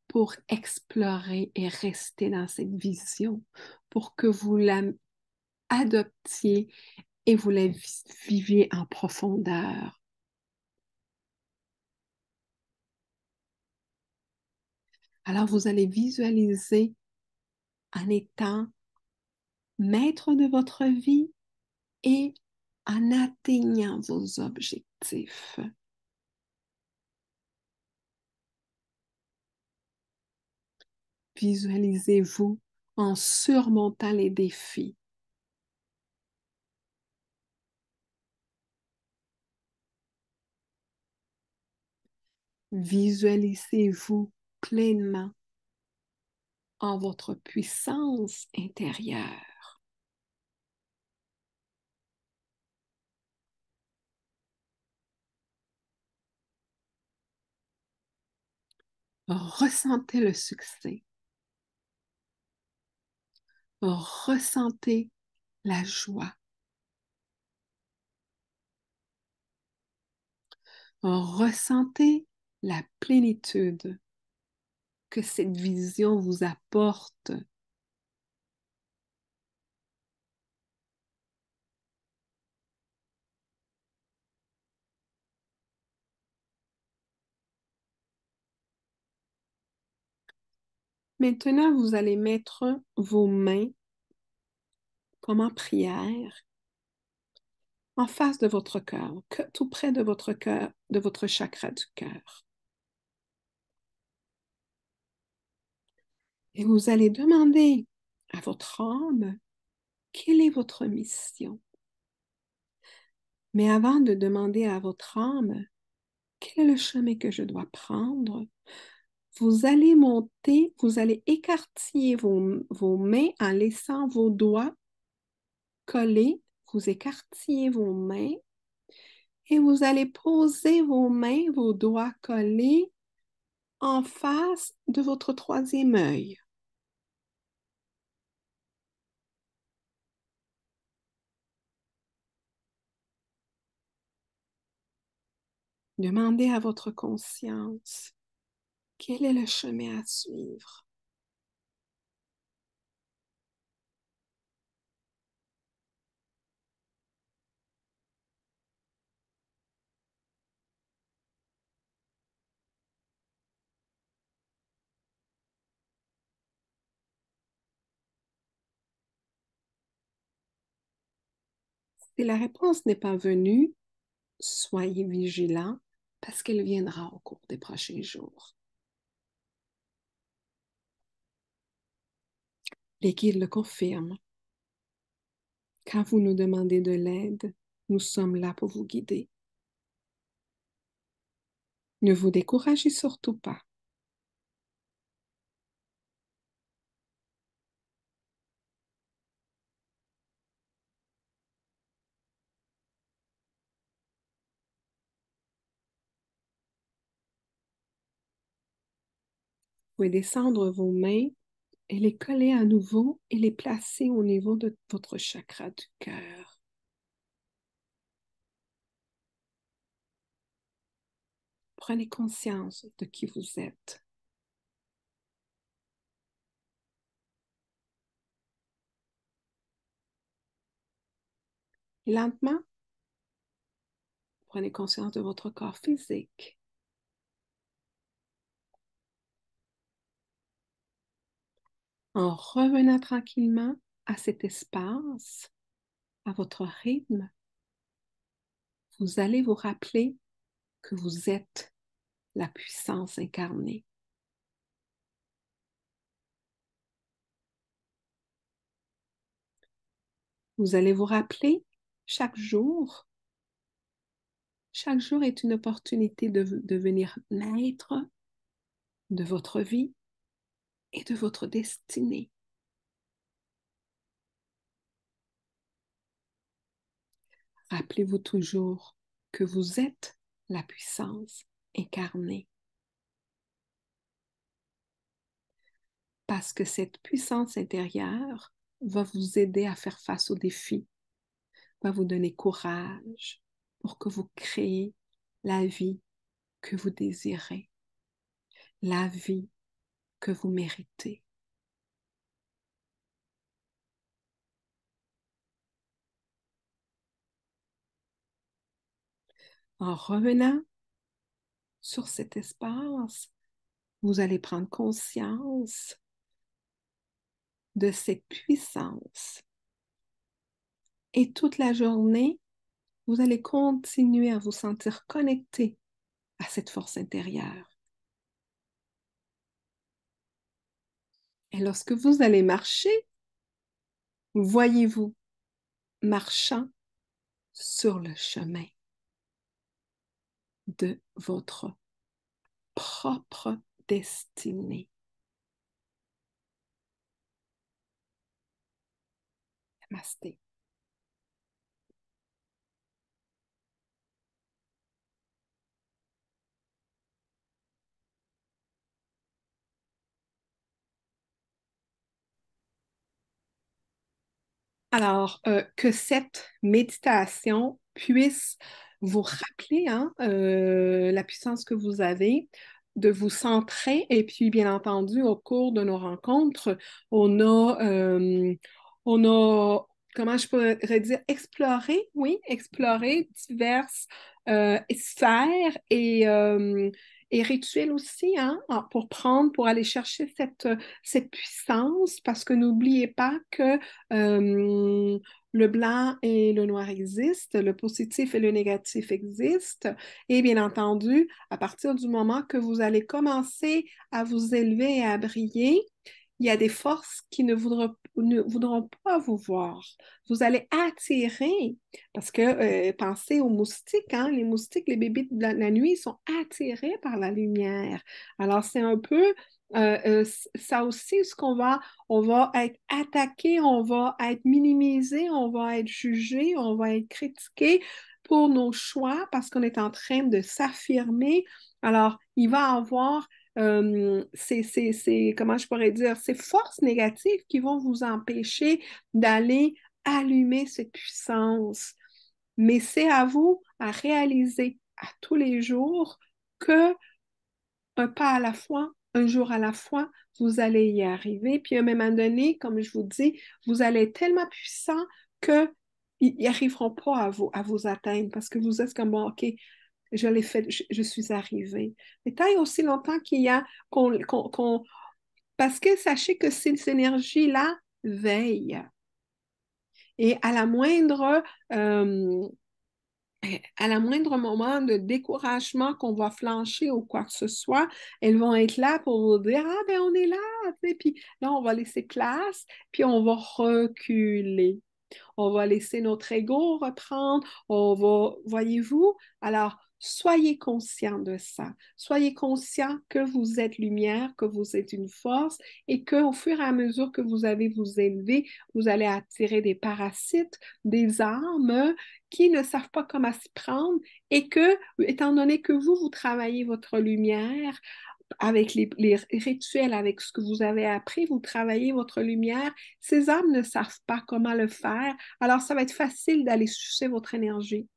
pour explorer et rester dans cette vision, pour que vous la adoptiez et vous la viviez en profondeur. Alors, vous allez visualiser en étant maître de votre vie et en atteignant vos objectifs. Visualisez-vous en surmontant les défis. Visualisez-vous pleinement en votre puissance intérieure. Ressentez le succès. Ressentez la joie. Ressentez la plénitude que cette vision vous apporte. Maintenant, vous allez mettre vos mains comme en prière en face de votre cœur, tout près de votre cœur, de votre chakra du cœur. Et vous allez demander à votre âme quelle est votre mission. Mais avant de demander à votre âme quel est le chemin que je dois prendre, vous allez monter, vous allez écartiller vos mains en laissant vos doigts collés. Vous écartillez vos mains et vous allez poser vos mains, vos doigts collés en face de votre troisième œil. Demandez à votre conscience quel est le chemin à suivre. Si la réponse n'est pas venue, soyez vigilant parce qu'elle viendra au cours des prochains jours. Les guides le confirment. Quand vous nous demandez de l'aide, nous sommes là pour vous guider. Ne vous découragez surtout pas. Vous pouvez descendre vos mains et les coller à nouveau et les placer au niveau de votre chakra du cœur. Prenez conscience de qui vous êtes. Et lentement, prenez conscience de votre corps physique. En revenant tranquillement à cet espace, à votre rythme, vous allez vous rappeler que vous êtes la puissance incarnée. Vous allez vous rappeler chaque jour est une opportunité de devenir maître de votre vie et de votre destinée. Rappelez-vous toujours que vous êtes la puissance incarnée. Parce que cette puissance intérieure va vous aider à faire face aux défis, va vous donner courage pour que vous créez la vie que vous désirez, la vie que vous méritez. En revenant sur cet espace, vous allez prendre conscience de cette puissance. Et toute la journée, vous allez continuer à vous sentir connecté à cette force intérieure. Et lorsque vous allez marcher, voyez-vous marchant sur le chemin de votre propre destinée. Namasté. Alors, que cette méditation puisse vous rappeler hein, la puissance que vous avez, de vous centrer. Et puis, bien entendu, au cours de nos rencontres, on a, euh, on a comment je pourrais dire, exploré, oui, exploré diverses sphères et rituels aussi, hein, pour aller chercher cette puissance, parce que n'oubliez pas que le blanc et le noir existent, le positif et le négatif existent. Et bien entendu, à partir du moment que vous allez commencer à vous élever et à briller, il y a des forces qui ne voudront pas vous voir. Vous allez attirer, parce que pensez aux moustiques, hein, les moustiques, les bébés de la nuit sont attirés par la lumière. Alors, c'est un peu ça aussi, on va être attaqué, on va être minimisé, on va être jugé, on va être critiqué pour nos choix parce qu'on est en train de s'affirmer. Alors, il va avoir comment je pourrais dire, ces forces négatives qui vont vous empêcher d'aller allumer cette puissance. Mais c'est à vous à réaliser à tous les jours que un pas à la fois, un jour à la fois, vous allez y arriver. Puis à un moment donné, comme je vous dis, vous allez être tellement puissant que ils n'arriveront pas à vous atteindre parce que vous êtes comme, bon, OK, je l'ai fait, je suis arrivée. Mais tant et aussi longtemps qu'il y a parce que sachez que ces énergies-là veillent. Et euh, à la moindre moment de découragement qu'on va flancher ou quoi que ce soit, elles vont être là pour vous dire, ah ben on est là, tu sais. Puis là, on va laisser place, puis on va reculer. On va laisser notre ego reprendre, on va, voyez-vous? Alors, soyez conscient de ça. Soyez conscient que vous êtes lumière, que vous êtes une force et qu'au fur et à mesure que vous allez vous élever, vous allez attirer des parasites, des âmes qui ne savent pas comment s'y prendre et que, étant donné que vous travaillez votre lumière, avec les rituels, avec ce que vous avez appris, vous travaillez votre lumière. Ces âmes ne savent pas comment le faire, alors ça va être facile d'aller sucer votre énergie.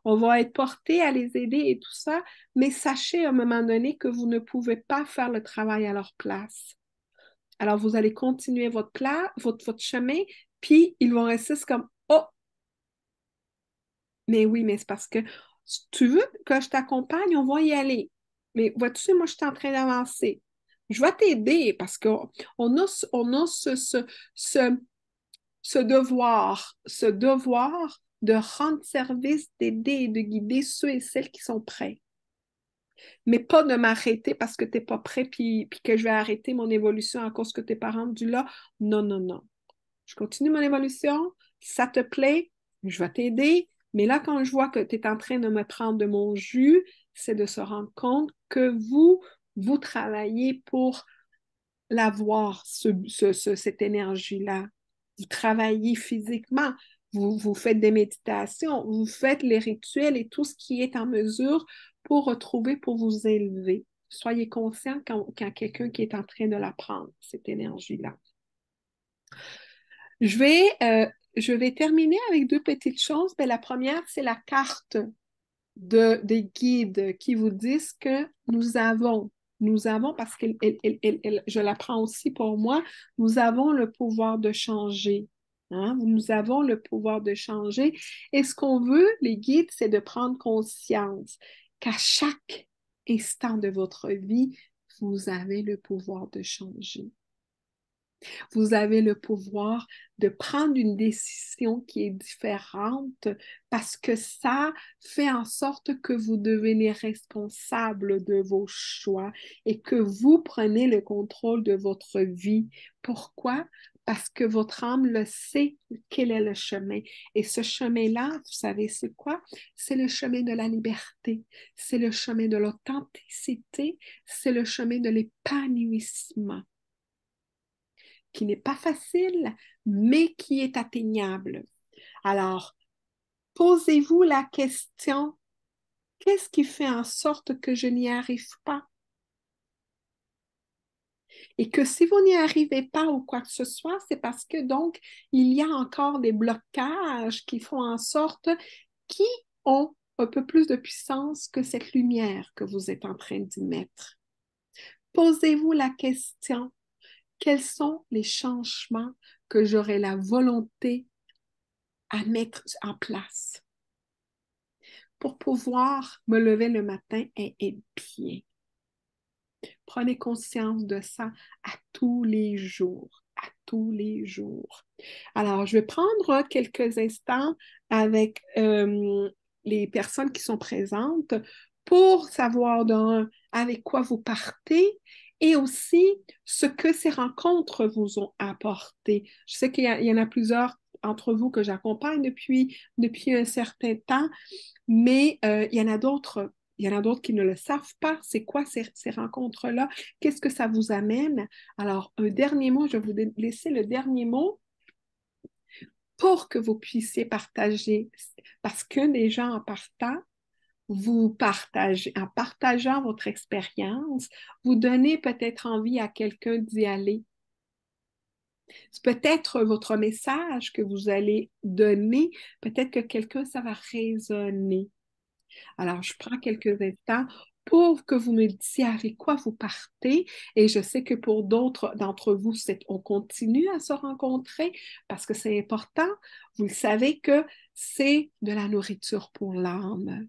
On va être porté à les aider et tout ça, mais sachez à un moment donné que vous ne pouvez pas faire le travail à leur place. Alors vous allez continuer votre chemin, puis ils vont rester comme oh, mais oui, mais c'est parce que si tu veux que je t'accompagne, on va y aller. Mais vois-tu, moi, je suis en train d'avancer. Je vais t'aider parce qu'on on a ce, ce devoir de rendre service, d'aider et de guider ceux et celles qui sont prêts. Mais pas de m'arrêter parce que tu n'es pas prêt puis que je vais arrêter mon évolution à cause que tu n'es pas rendu là. Non, non, non. Je continue mon évolution. Si ça te plaît, je vais t'aider. Mais là, quand je vois que tu es en train de me prendre de mon jus, c'est de se rendre compte que vous travaillez pour l'avoir, cette énergie-là. Vous travaillez physiquement, vous faites des méditations, vous faites les rituels et tout ce qui est en mesure pour retrouver, pour vous élever. Soyez conscient quand quelqu'un qui est en train de la prendre, cette énergie-là. Je vais, euh, je vais terminer avec deux petites choses. Ben, la première, c'est la carte des guides qui vous disent que nous avons, parce que je la prends aussi pour moi, nous avons le pouvoir de changer. Hein? Nous avons le pouvoir de changer. Et ce qu'on veut, les guides, c'est de prendre conscience qu'à chaque instant de votre vie, vous avez le pouvoir de changer. Vous avez le pouvoir de prendre une décision qui est différente parce que ça fait en sorte que vous devenez responsable de vos choix et que vous prenez le contrôle de votre vie. Pourquoi? Parce que votre âme le sait quel est le chemin. Et ce chemin-là, vous savez, c'est quoi? C'est le chemin de la liberté, c'est le chemin de l'authenticité, c'est le chemin de l'épanouissement qui n'est pas facile, mais qui est atteignable. Alors, posez-vous la question, qu'est-ce qui fait en sorte que je n'y arrive pas? Et que si vous n'y arrivez pas ou quoi que ce soit, c'est parce que donc, il y a encore des blocages qui font en sorte qui ont un peu plus de puissance que cette lumière que vous êtes en train d'y mettre. Posez-vous la question, quels sont les changements que j'aurai la volonté à mettre en place pour pouvoir me lever le matin et être bien. Prenez conscience de ça à tous les jours, à tous les jours. Alors, je vais prendre quelques instants avec les personnes qui sont présentes pour savoir avec quoi vous partez et aussi ce que ces rencontres vous ont apporté. Je sais qu'il y en a plusieurs entre vous que j'accompagne depuis un certain temps, mais il y en a d'autres. Il y en a d'autres qui ne le savent pas. C'est quoi ces rencontres-là? Qu'est-ce que ça vous amène? Alors, un dernier mot, je vais vous laisser le dernier mot pour que vous puissiez partager. Parce que déjà, en partant, vous partagez, en partageant votre expérience, vous donnez peut-être envie à quelqu'un d'y aller. C'est peut-être votre message que vous allez donner, peut-être que quelqu'un, ça va résonner. Alors, je prends quelques instants pour que vous me disiez avec quoi vous partez. Et je sais que pour d'autres d'entre vous, on continue à se rencontrer parce que c'est important. Vous le savez que c'est de la nourriture pour l'âme.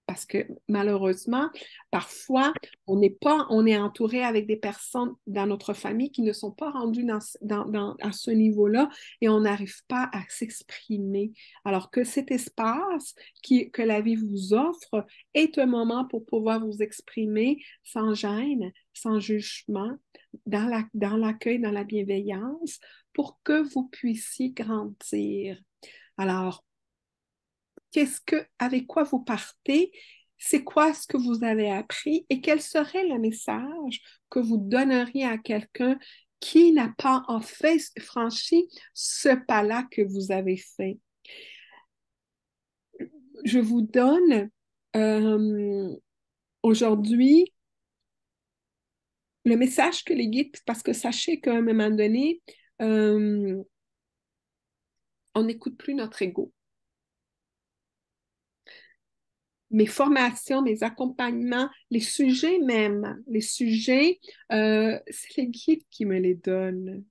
Parce que malheureusement, parfois, on est entouré avec des personnes dans notre famille qui ne sont pas rendues à ce niveau-là et on n'arrive pas à s'exprimer. Alors que cet espace que la vie vous offre est un moment pour pouvoir vous exprimer sans gêne, sans jugement, dans l'accueil, dans la bienveillance, pour que vous puissiez grandir. Alors, avec quoi vous partez, c'est quoi ce que vous avez appris et quel serait le message que vous donneriez à quelqu'un qui n'a pas en fait franchi ce pas-là que vous avez fait. Je vous donne aujourd'hui le message que les guides, parce que sachez qu'à un moment donné, euh, on n'écoute plus notre ego. Mes formations, mes accompagnements, les sujets même, les sujets, c'est les guides qui me les donnent.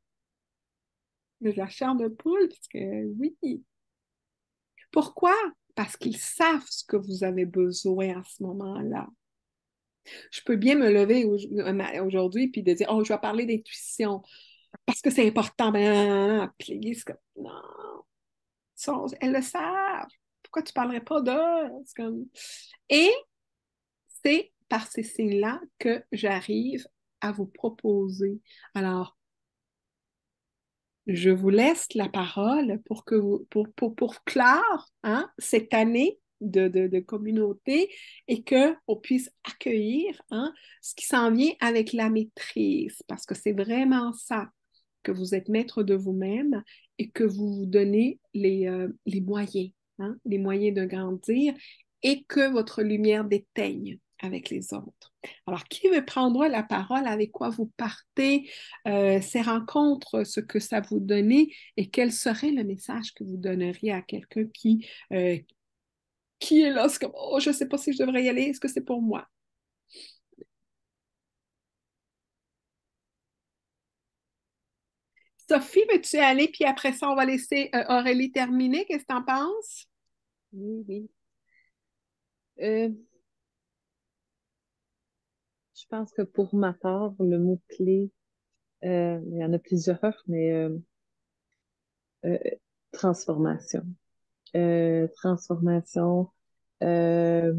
De la chair de poule, parce que oui. Pourquoi? Parce qu'ils savent ce que vous avez besoin à ce moment-là. Je peux bien me lever aujourd'hui puis de dire, oh, je vais parler d'intuition parce que c'est important. Ben, puis les guides, c'est comme, non, elles le savent. Pourquoi tu ne parlerais pas d'eux? Et c'est par ces signes-là que j'arrive à vous proposer. Alors, je vous laisse la parole pour que pour clore cette année de communauté et qu'on puisse accueillir ce qui s'en vient avec la maîtrise, parce que c'est vraiment ça, que vous êtes maître de vous-même et que vous vous donnez les moyens, les moyens de grandir et que votre lumière déteigne avec les autres. Alors, qui veut prendre la parole? Avec quoi vous partez? Ces rencontres, ce que ça vous donnait et quel serait le message que vous donneriez à quelqu'un qui est là? C'est comme, oh, je ne sais pas si je devrais y aller. Est-ce que c'est pour moi? Sophie, veux-tu aller? Puis après ça, on va laisser Aurélie terminer. Qu'est-ce que tu en penses? Oui, oui. Euh, je pense que pour ma part, le mot-clé, il y en a plusieurs, mais euh, transformation. Transformation. Euh,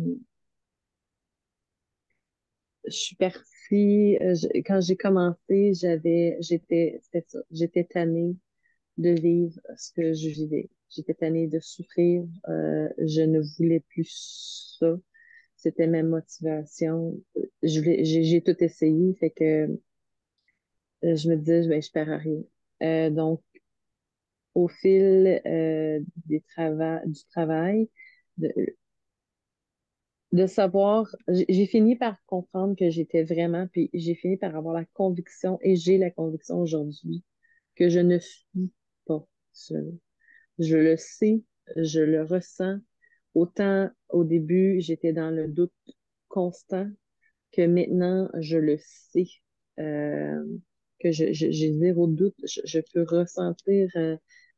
je suis partie, quand j'ai commencé, c'était ça, j'étais tannée de vivre ce que je vivais. J'étais tannée de souffrir. Je ne voulais plus ça. C'était ma motivation. J'ai tout essayé, fait que je me disais, ben, je perds rien. Donc, au fil du travail, de, de savoir, j'ai fini par comprendre que j'étais vraiment, puis j'ai fini par avoir la conviction, et j'ai la conviction aujourd'hui, que je ne suis pas seule. Je le sais, je le ressens. Autant au début, j'étais dans le doute constant, que maintenant, je le sais, euh, que j'ai zéro doute. Je peux ressentir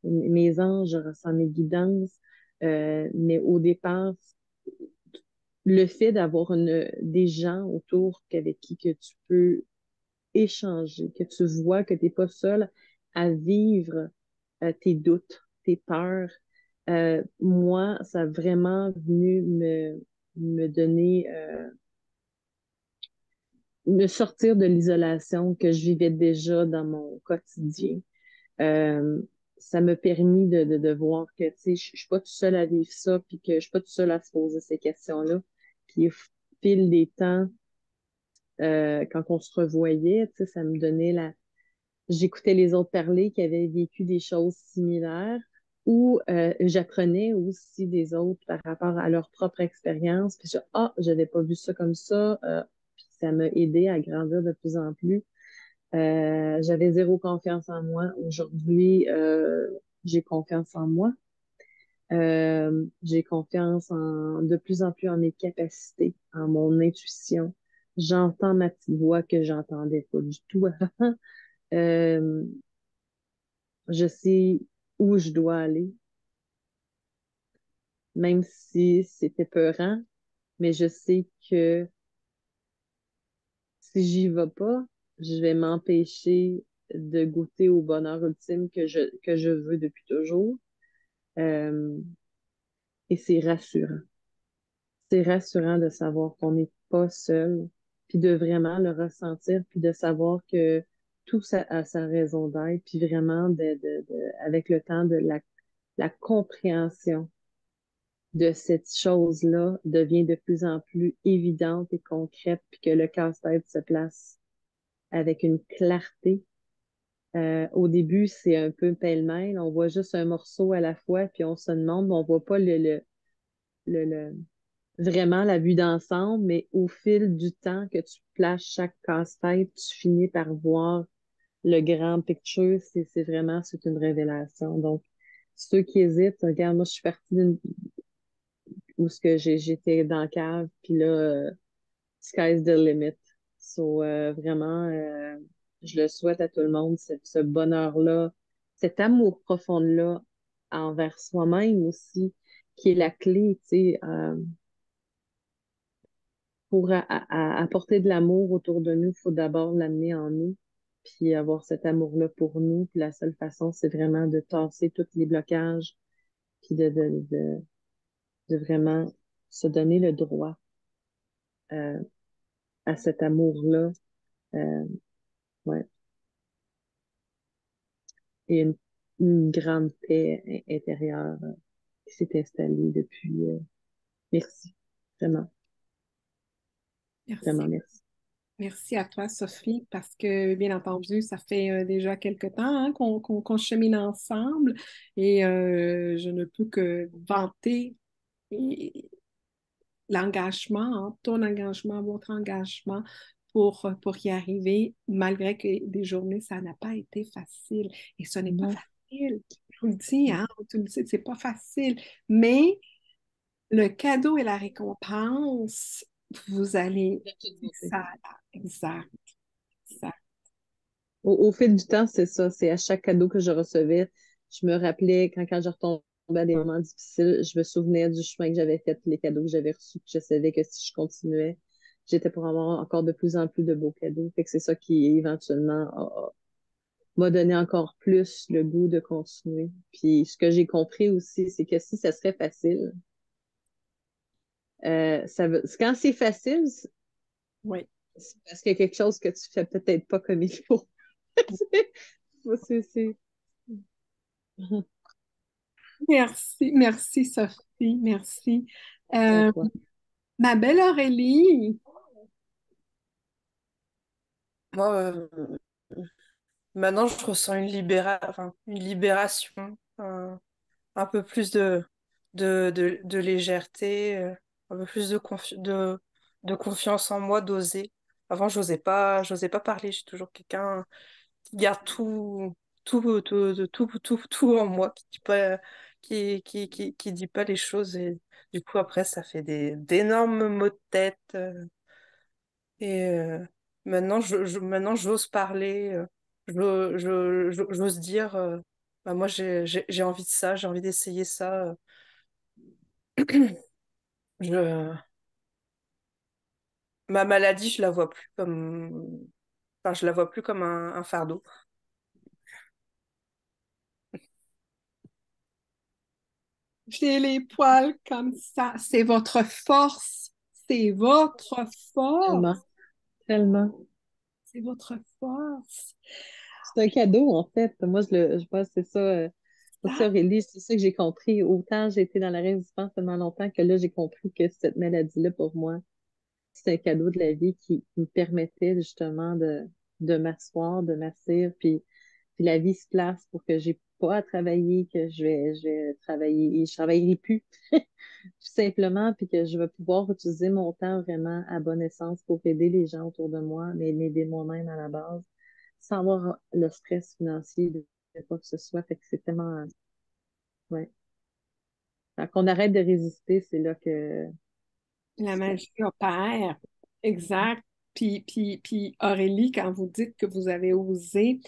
mes anges, je ressens mes guidances. Mais au départ, le fait d'avoir des gens autour avec qui que tu peux échanger, que tu vois que tu n'es pas seul à vivre tes doutes, tes peurs. Moi, ça a vraiment venu me donner, me sortir de l'isolation que je vivais déjà dans mon quotidien. Euh, Ça m'a permis de voir que, tu sais, je suis pas toute seule à vivre ça, puis que je suis pas toute seule à se poser ces questions-là. Puis au fil des temps, quand on se revoyait, tu sais, ça me donnait j'écoutais les autres parler qui avaient vécu des choses similaires ou j'apprenais aussi des autres par rapport à leur propre expérience. Puis j'avais pas vu ça comme ça. Puis ça m'a aidé à grandir de plus en plus. J'avais zéro confiance en moi. Aujourd'hui, j'ai confiance en moi. J'ai confiance de plus en plus en mes capacités, en mon intuition. J'entends ma petite voix que j'entendais pas du tout avant. Euh, je sais où je dois aller, même si c'était peurant, mais je sais que si j'y vais pas, je vais m'empêcher de goûter au bonheur ultime que je veux depuis toujours. Euh, et c'est rassurant. C'est rassurant de savoir qu'on n'est pas seul, puis de vraiment le ressentir, puis de savoir que tout ça a sa raison d'être, puis vraiment avec le temps de la compréhension de cette chose-là devient de plus en plus évidente et concrète, puis que le casse-tête se place avec une clarté. Au début, c'est un peu pêle-mêle, on voit juste un morceau à la fois, puis on se demande, on voit pas le vraiment la vue d'ensemble, mais au fil du temps que tu places chaque casse-tête, tu finis par voir le grand picture. C'est une révélation. Donc, ceux qui hésitent, regarde, moi, je suis partie où ce que j'étais dans la cave, puis là, sky's the limit. So, vraiment, je le souhaite à tout le monde, ce bonheur-là, cet amour profond-là envers soi-même aussi, qui est la clé, tu sais, pour apporter de l'amour autour de nous, il faut d'abord l'amener en nous, puis avoir cet amour-là pour nous. Puis la seule façon, c'est vraiment de tasser tous les blocages, puis de vraiment se donner le droit euh, à cet amour-là. Euh, ouais. Et une grande paix intérieure qui s'est installée depuis. Merci. Vraiment, vraiment Merci. merci. Merci à toi, Sophie, parce que, bien entendu, ça fait déjà quelque temps hein, qu'on chemine ensemble et je ne peux que vanter et- l'engagement, hein, ton engagement, votre engagement pour y arriver, malgré que des journées, ça n'a pas été facile. Et ce n'est pas Non. facile. Je vous le dis, hein, tu le sais, c'est pas facile. Mais le cadeau et la récompense, vous allez, De toute c'est beauté. ça, là, exact, exact. Au fil du temps, c'est ça. C'est à chaque cadeau que je recevais, je me rappelais quand je retombais à des moments difficiles, je me souvenais du chemin que j'avais fait, les cadeaux que j'avais reçus, puis je savais que si je continuais, j'étais pour avoir encore de plus en plus de beaux cadeaux. Fait que c'est ça qui éventuellement m'a donné encore plus le goût de continuer. Puis ce que j'ai compris aussi, c'est que si ça serait facile, quand c'est facile, Oui. c'est parce qu'il y a quelque chose que tu fais peut-être pas comme il faut. C'est... Merci, merci Sophie, merci. À Euh, toi. Ma belle Aurélie, Moi, maintenant, je ressens une libération, un peu plus de légèreté, un peu plus de confiance en moi, d'oser. Avant, j'osais pas parler. Je suis toujours quelqu'un qui garde tout en moi, qui dit pas, qui dit pas les choses. Et du coup, après, ça fait d'énormes maux de tête. Et maintenant, maintenant, j'ose parler, j'ose dire, bah, moi, j'ai envie de ça, j'ai envie d'essayer ça. Je, ma maladie, je la vois plus comme, enfin, je la vois plus comme un fardeau. j'ai les poils comme ça. C'est votre force. C'est votre force. Tellement, tellement. C'est votre force. C'est un cadeau, en fait. Moi, je pense que c'est ça. Aussi, Ça, Aurélie, c'est ça que j'ai compris. Autant j'ai été dans la résistance tellement longtemps que là, j'ai compris que cette maladie-là, pour moi, c'est un cadeau de la vie qui me permettait justement de m'asseoir, de m'asseoir, puis la vie se place pour que j'ai pas à travailler, que je vais travailler, et je travaillerai plus, tout simplement, puis que je vais pouvoir utiliser mon temps vraiment à bon escient pour aider les gens autour de moi, mais m'aider moi-même à la base, sans avoir le stress financier de quoi que ce soit. Fait que c'est tellement, ouais. Quand on arrête de résister, c'est là que la ça. magie opère. Exact. Puis Aurélie, quand vous dites que vous avez osé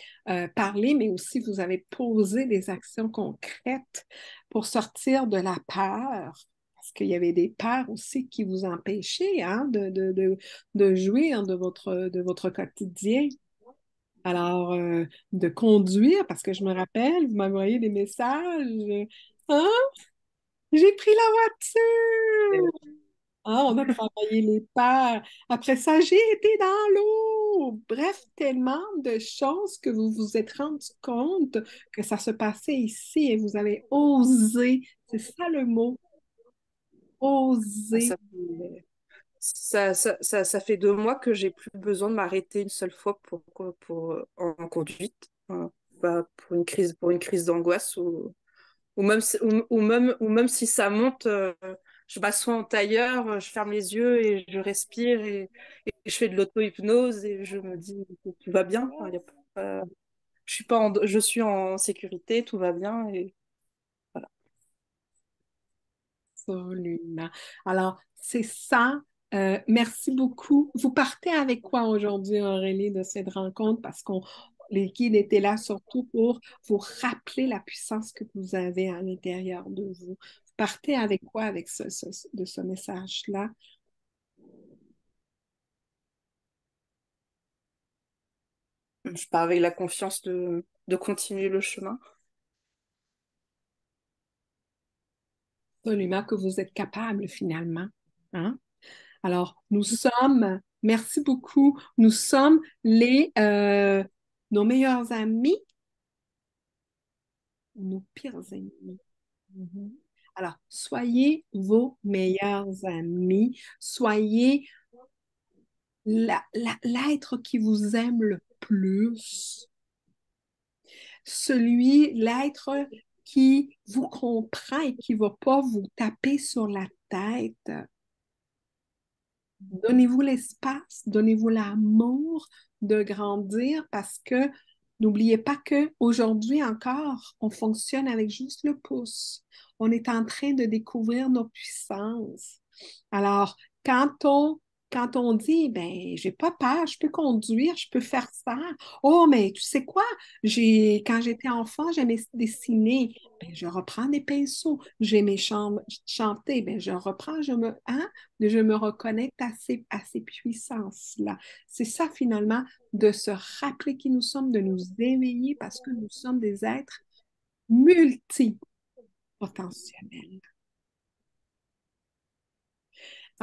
parler, mais aussi vous avez posé des actions concrètes pour sortir de la peur, parce qu'il y avait des peurs aussi qui vous empêchaient hein, de jouir de votre quotidien. Alors, de conduire, parce que je me rappelle, vous m'envoyez des messages. Hein? J'ai pris la voiture! Ah, on a travaillé les peurs. Après ça, j'ai été dans l'eau. Bref, tellement de choses que vous vous êtes rendu compte que ça se passait ici et vous avez osé. C'est ça le mot, Ah, oser. ça fait 2 mois que j'ai plus besoin de m'arrêter une seule fois en conduite, hein, bah, pour une crise d'angoisse ou même si ça monte, je m'assois en tailleur, je ferme les yeux et je respire et je fais de l'auto-hypnose et je me dis que tout va bien. Enfin, y a pas- je suis en sécurité, tout va bien et voilà. Absolument. Alors, c'est ça. Merci beaucoup. Vous partez avec quoi aujourd'hui, Aurélie, de cette rencontre? Parce qu'on les guides étaient là surtout pour vous rappeler la puissance que vous avez à l'intérieur de vous. Vous partez avec quoi avec de ce message-là? Je pars avec la confiance de continuer le chemin. Absolument que vous êtes capable finalement. Hein? Alors, nous sommes, merci beaucoup, nous sommes nos meilleurs amis, nos pires ennemis. Mhm. Alors, soyez vos meilleurs amis, soyez l'être qui vous aime le plus, l'être qui vous comprend et qui ne va pas vous taper sur la tête. Donnez-vous l'espace, donnez-vous l'amour de grandir parce que n'oubliez pas que aujourd'hui encore, on fonctionne avec juste le pouce. On est en train de découvrir nos puissances. Alors, quand on quand on dit, ben, j'ai pas peur, je peux conduire, je peux faire ça. Oh, mais tu sais quoi? Quand j'étais enfant, j'aimais dessiner. Ben, je reprends des pinceaux. J'aimais chanter. Ben, je reprends, je me reconnecte à ces puissances-là. C'est ça, finalement, de se rappeler qui nous sommes, de nous éveiller parce que nous sommes des êtres multipotentiels.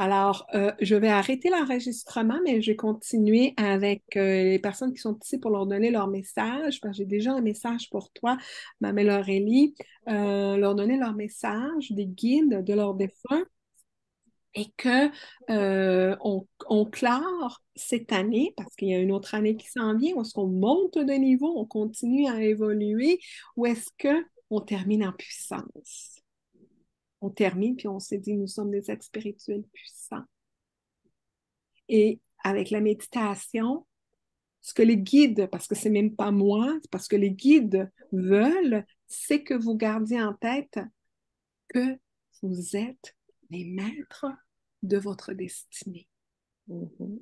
Alors, je vais arrêter l'enregistrement, mais je vais continuer avec les personnes qui sont ici pour leur donner leur message, parce que j'ai déjà un message pour toi, ma belle Aurélie, leur donner leur message, des guides de leurs défunts, et que on clore cette année, parce qu'il y a une autre année qui s'en vient, où est-ce qu'on monte de niveau, on continue à évoluer, ou est-ce qu'on termine en puissance? On termine, puis on s'est dit, nous sommes des êtres spirituels puissants. Et avec la méditation, ce que les guides, parce que c'est même pas moi, c'est parce que les guides veulent, c'est que vous gardiez en tête que vous êtes les maîtres de votre destinée. Mhm.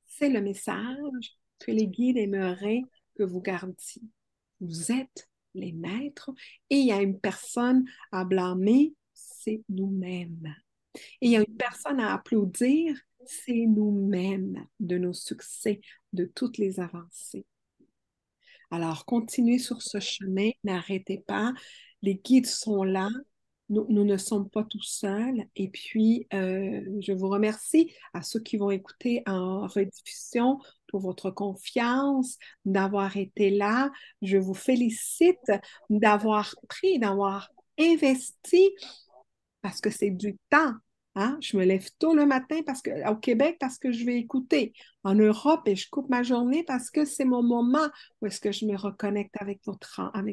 C'est le message que les guides aimeraient que vous gardiez. Vous êtes les maîtres et il y a une personne à blâmer, c'est nous-mêmes. Et il y a une personne à applaudir, c'est nous-mêmes, de nos succès, de toutes les avancées. Alors, continuez sur ce chemin, n'arrêtez pas. Les guides sont là. Nous ne sommes pas tout seuls. Et puis, je vous remercie à ceux qui vont écouter en rediffusion pour votre confiance, d'avoir été là. Je vous félicite d'avoir pris, d'avoir investi parce que c'est du temps. Hein? Je me lève tôt le matin au Québec parce que je vais écouter. En Europe, et je coupe ma journée parce que c'est mon moment où est-ce que je me reconnecte avec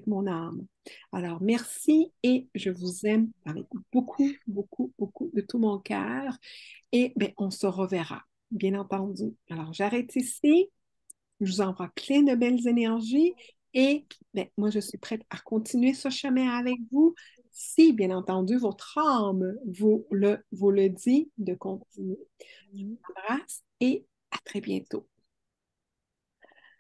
mon âme. Alors, merci et je vous aime avec beaucoup, beaucoup, beaucoup de tout mon cœur. Et bien, on se reverra, bien entendu. Alors, j'arrête ici. Je vous envoie plein de belles énergies et ben, moi, je suis prête à continuer ce chemin avec vous si, bien entendu, votre âme vous le dit de continuer. Je vous embrasse et à très bientôt.